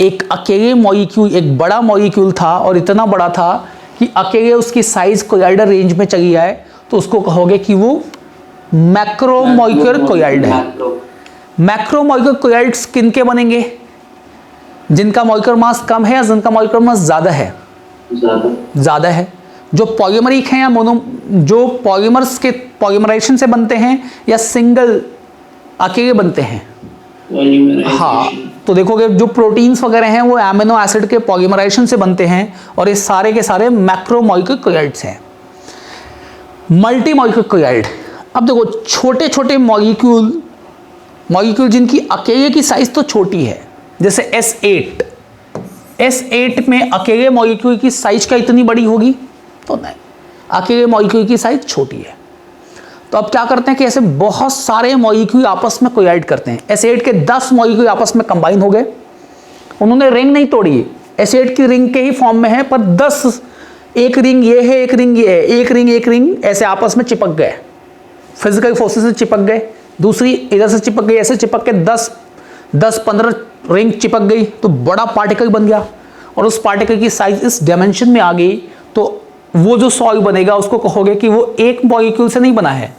एक अकेले मॉलिक्यूल, एक बड़ा मॉलिक्यूल था और इतना बड़ा था कि अकेले उसकी साइज कोलाइडल रेंज में चली जाए तो उसको कहोगे कि वो मैक्रोमॉलिक्यूलर कोलाइड है। मैक्रोमॉलिक्यूलर कोलाइड्स किन के बनेंगे? जिनका मॉलिक्यूलर मास कम है या जिनका मॉलिक्यूलर मास ज़्यादा है? ज़्यादा है। जो पॉलीमरिक हैं या जो पॉलीमर्स के पॉलीमराइजेशन से बनते हैं या सिंगल अकेले बनते हैं? हाँ, तो देखोगे जो प्रोटीन्स वगैरह हैं वो एमिनो एसिड के पॉलीमराइजेशन से बनते हैं और ये सारे के सारे मैक्रोमॉलिक्यूलर कोलाइड्स हैं। मल्टी मॉलिक्यूलर कोलाइड, अब देखो छोटे छोटे मॉलिक्यूल जिनकी अकेले की साइज तो छोटी है, जैसे S8 में अकेले मॉलिक्यूल की साइज का इतनी बड़ी होगी तो नहीं, अकेले मॉलिक्यूल की साइज छोटी है। तो अब क्या करते हैं कि ऐसे बहुत सारे मॉलिक्यूल आपस में कोलाइड करते हैं। S8 के 10 मॉलिक्यूल आपस में कंबाइन हो गए, उन्होंने रिंग नहीं तोड़ी, S8 की रिंग के ही फॉर्म में है पर 10 एक रिंग ये है, एक रिंग ये है, एक रिंग ऐसे आपस में चिपक गए, फिजिकल फोर्सेस से चिपक गए, दूसरी इधर से चिपक गई, ऐसे चिपक के 10-15 रिंग चिपक गई तो बड़ा पार्टिकल बन गया, और उस पार्टिकल की साइज इस डायमेंशन में आ गई, तो वो जो सॉइल बनेगा उसको कहोगे कि वो एक मॉलिक्यूल से नहीं बना है,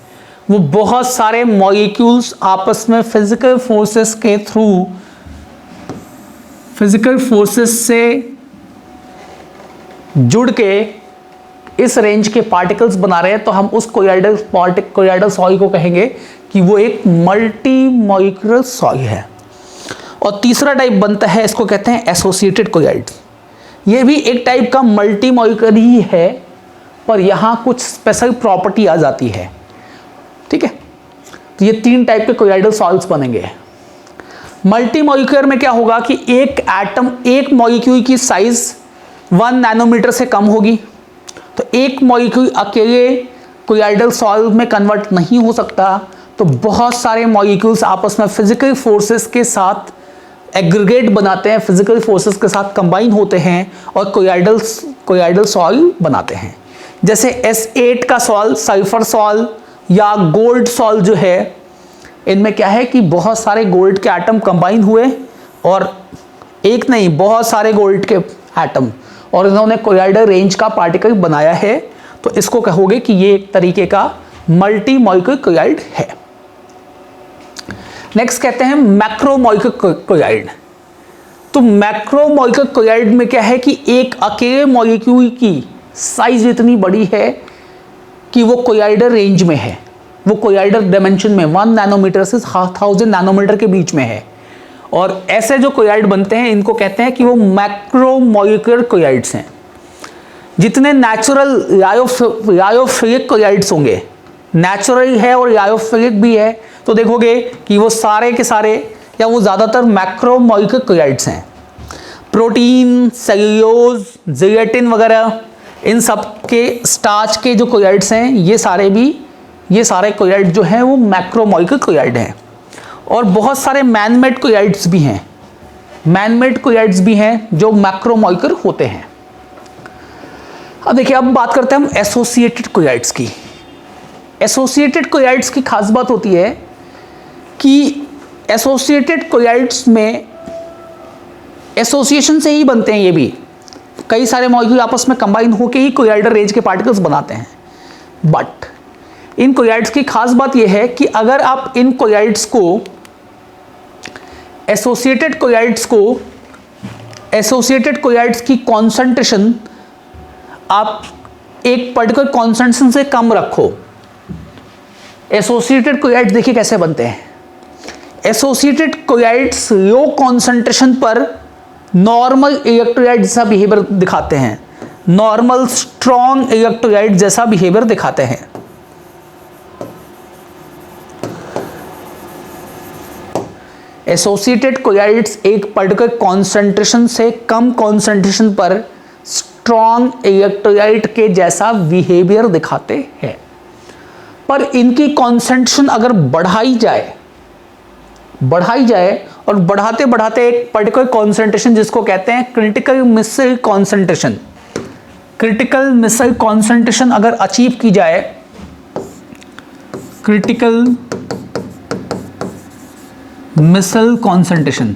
वो बहुत सारे मॉलिक्यूल्स आपस में फिजिकल फोर्सेस के थ्रू, फिजिकल फोर्सेस से जुड़ के इस रेंज के पार्टिकल्स बना रहे हैं, तो हम उस कोलॉइडल सॉइल को कहेंगे कि वो एक मल्टी मॉलिक्यूलर सॉइल है। और तीसरा टाइप बनता है, इसको कहते हैं एसोसिएटेड कोलॉइड। ये भी एक टाइप का मल्टी मॉलिक्यूलर ही है, पर यहाँ कुछ स्पेशल प्रॉपर्टी आ जाती है, ठीक है। तो ये 3 टाइप के कोलॉइडल सॉइल्स बनेंगे। मल्टी मॉलिक्यूलर में क्या होगा कि एक एटम, एक मॉलिक्यूल की साइज 1 नैनोमीटर से कम होगी, तो एक मॉलिक्यूल अकेले कोलॉइडल सॉइल में कन्वर्ट नहीं हो सकता, तो बहुत सारे मॉलिक्यूल्स आपस में फिजिकल फोर्सेस के साथ एग्रीगेट बनाते हैं, फिजिकल फोर्सेस के साथ कंबाइन होते हैं और कोलॉइडल सॉइल बनाते हैं। जैसे S8 का सॉइल, सल्फर सॉइल या गोल्ड सॉइल जो है, इनमें क्या है कि बहुत सारे गोल्ड के एटम कंबाइन हुए, और एक नहीं बहुत सारे गोल्ड के एटम, और इन्होंने कोलॉइडल रेंज का पार्टिकल बनाया है, तो इसको कहोगे कि ये एक तरीके का मल्टी मॉलिक्यूलर कोलॉइड है। नेक्स्ट कहते हैं मैक्रो मॉलिक्यूलर कोलॉइड। तो मैक्रो मॉलिक्यूलर कोलॉइड में क्या है कि एक अकेले मॉलिक्यूल की साइज इतनी बड़ी है कि वो कोलॉइडल रेंज में है, वो कोलॉइडल डायमेंशन में 1 नैनोमीटर से 1000 नैनोमीटर के बीच में है, और ऐसे जो कोलॉइड बनते हैं इनको कहते हैं कि वो मैक्रो मॉलिक्यूलर कोलॉइड्स हैं। जितने नेचुरल लायोफिलिक कोलॉइड्स होंगे, नेचुरल है और लायोफिलिक भी है, तो देखोगे कि वो सारे के सारे या वो ज़्यादातर मैक्रो मॉलिक्यूलर कोलॉइड्स हैं। प्रोटीन, सेल्यूलोज, जिलेटिन वगैरह, इन सब के स्टार्च के जो कोलॉइड्स हैं, ये सारे कोलॉइड जो हैं वो मैक्रो मॉलिक्यूलर कोलॉइड हैं। और बहुत सारे मैनमेड कोलॉइड्स भी हैं, मैनमेड कोलॉइड्स भी हैं जो मैक्रो मॉलिक्यूलर होते हैं। अब देखिए, अब बात करते हैं हम एसोसिएटेड कोलॉइड्स की। एसोसिएटेड कोलॉइड्स की खास बात होती है कि एसोसिएटेड कोलॉइड्स में एसोसिएशन से ही बनते हैं, ये भी कई सारे मॉलिक्यूल आपस में कंबाइन होकर ही कोलॉइडल रेंज के पार्टिकल्स बनाते हैं। बट इन कोलॉइड्स की खास बात यह है कि अगर आप इन कोलॉइड्स को, एसोसिएटेड कोलॉइड्स की कॉन्सेंट्रेशन आप एक पर्टिकुलर कॉन्सेंट्रेशन से कम रखो। एसोसिएटेड कोलॉइड्स देखिए कैसे बनते हैं। एसोसिएटेड कोलॉइड्स लो कॉन्सेंट्रेशन पर नॉर्मल इलेक्ट्रोलाइट जैसा बिहेवियर दिखाते हैं, नॉर्मल स्ट्रॉन्ग इलेक्ट्रोलाइट जैसा बिहेवियर दिखाते हैं। एसोसिएटेड कोलॉइड्स एक पर्टिकुलर कॉन्सेंट्रेशन से कम कॉन्सेंट्रेशन पर स्ट्रॉन्ग इलेक्ट्रोलाइट के जैसा बिहेवियर दिखाते हैं, पर इनकी कॉन्सेंट्रेशन अगर बढ़ाई जाए और बढ़ाते बढ़ाते एक पर्टिकुलर कॉन्सेंट्रेशन जिसको कहते हैं क्रिटिकल मिसल कॉन्सेंट्रेशन अगर अचीव की जाए, क्रिटिकल मिसल कॉन्सेंट्रेशन,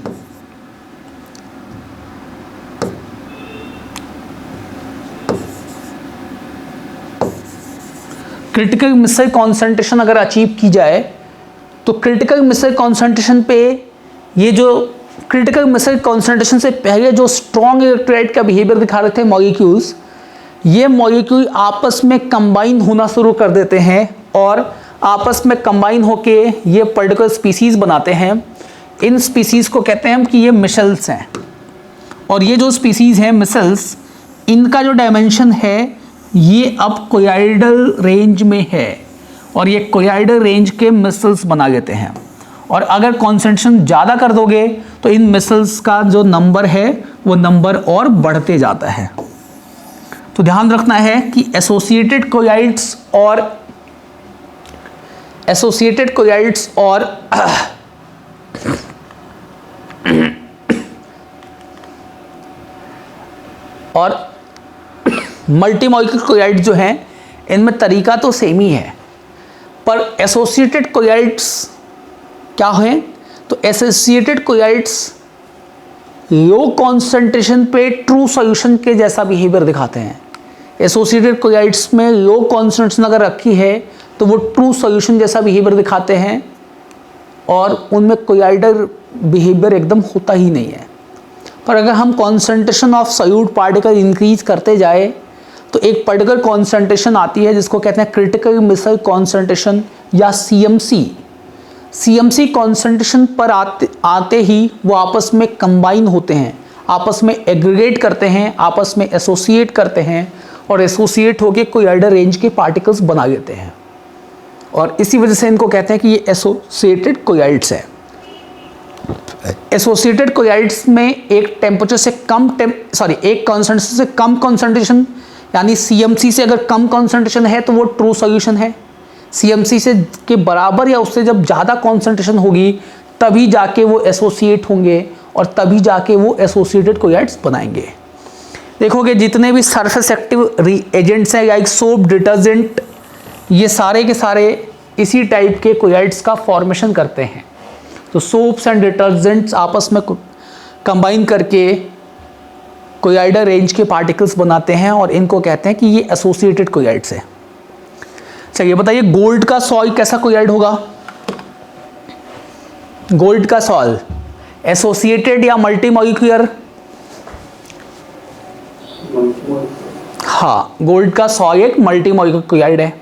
क्रिटिकल मिसल कॉन्सेंट्रेशन अगर अचीव की जाए, तो क्रिटिकल मिसल कॉन्सेंट्रेशन पे ये जो क्रिटिकल मिसल कॉन्सेंट्रेशन से पहले जो स्ट्रॉन्ग इलेक्ट्रोलाइट का बिहेवियर दिखा रहे थे मॉलिक्यूल्स, ये मॉलिक्यूल आपस में कंबाइन होना शुरू कर देते हैं और आपस में कंबाइन होके ये पर्टिकुलर स्पीसीज बनाते हैं। इन स्पीसीज को कहते हैं हम कि ये मिसल्स हैं, और ये जो स्पीसीज हैं मिसल्स, इनका जो डायमेंशन है ये अब कोलॉइडल रेंज में है, और ये कोलॉइडल रेंज के मिसल्स बना लेते हैं। और अगर कॉन्सेंट्रेशन ज़्यादा कर दोगे तो इन मिसल्स का जो नंबर है वो नंबर और बढ़ते जाता है। तो ध्यान रखना है कि एसोसिएटेड कोलॉइड्स और मल्टी मॉलिक्यूलर कोयाइड जो हैं इनमें तरीका तो सेम ही है, पर एसोसिएटेड कोयाइड्स क्या हैं? तो एसोसिएटेड कोयाइड्स लो कॉन्सेंट्रेशन पे ट्रू सॉल्यूशन के जैसा बिहेवियर दिखाते हैं। एसोसिएटेड कोयाइड्स में लो कॉन्सेंट्रेशन अगर रखी है तो वो ट्रू सॉल्यूशन जैसा बिहेवियर दिखाते हैं, और उनमें कोयाइडल बिहेवियर एकदम होता ही नहीं है। पर अगर हम concentration of solute particle increase करते जाए तो एक पर्टिकुलर कॉन्सेंट्रेशन आती है जिसको कहते हैं क्रिटिकल मिसल कॉन्सेंट्रेशन या CMC। CMC कॉन्सेंट्रेशन पर आते ही वो आपस में कंबाइन होते हैं, आपस में एग्रीगेट करते हैं, आपस में एसोसिएट करते हैं, और एसोसिएट होकर कोयाइडल रेंज के पार्टिकल्स बना देते हैं, और इसी वजह से इनको कहते हैं कि ये एसोसिएटेड कोयाइड्स है। एसोसिएटेड कोयाइड्स में एक टेम्परेचर से एक कॉन्सेंट्रेशन से कम कॉन्सेंट्रेशन, यानी CMC से अगर कम कॉन्सेंट्रेशन है तो वो ट्रू सॉल्यूशन है। CMC से के बराबर या उससे जब ज़्यादा कॉन्सेंट्रेशन होगी तभी जाके वो एसोसिएट होंगे, और तभी जाके वो एसोसिएटेड कोयाइड्स बनाएंगे। देखोगे जितने भी सरफेस एक्टिव एजेंट्स हैं, लाइक सोप, डिटर्जेंट, ये सारे के सारे इसी टाइप के कोयाइड्स का फॉर्मेशन करते हैं। तो सोप्स एंड डिटर्जेंट्स आपस में कंबाइन करके कोयाइडल रेंज के पार्टिकल्स बनाते हैं, और इनको कहते हैं कि ये एसोसिएटेड कोयाइड्स है। चलिए बताइए, गोल्ड का सॉल्ट कैसा कोयाइड होगा? गोल्ड का सॉल्ट एसोसिएटेड या मल्टी मॉलिक्यूलर? हाँ, गोल्ड का सॉल्ट एक मल्टी मॉलिक्यूलर कोयाइड है।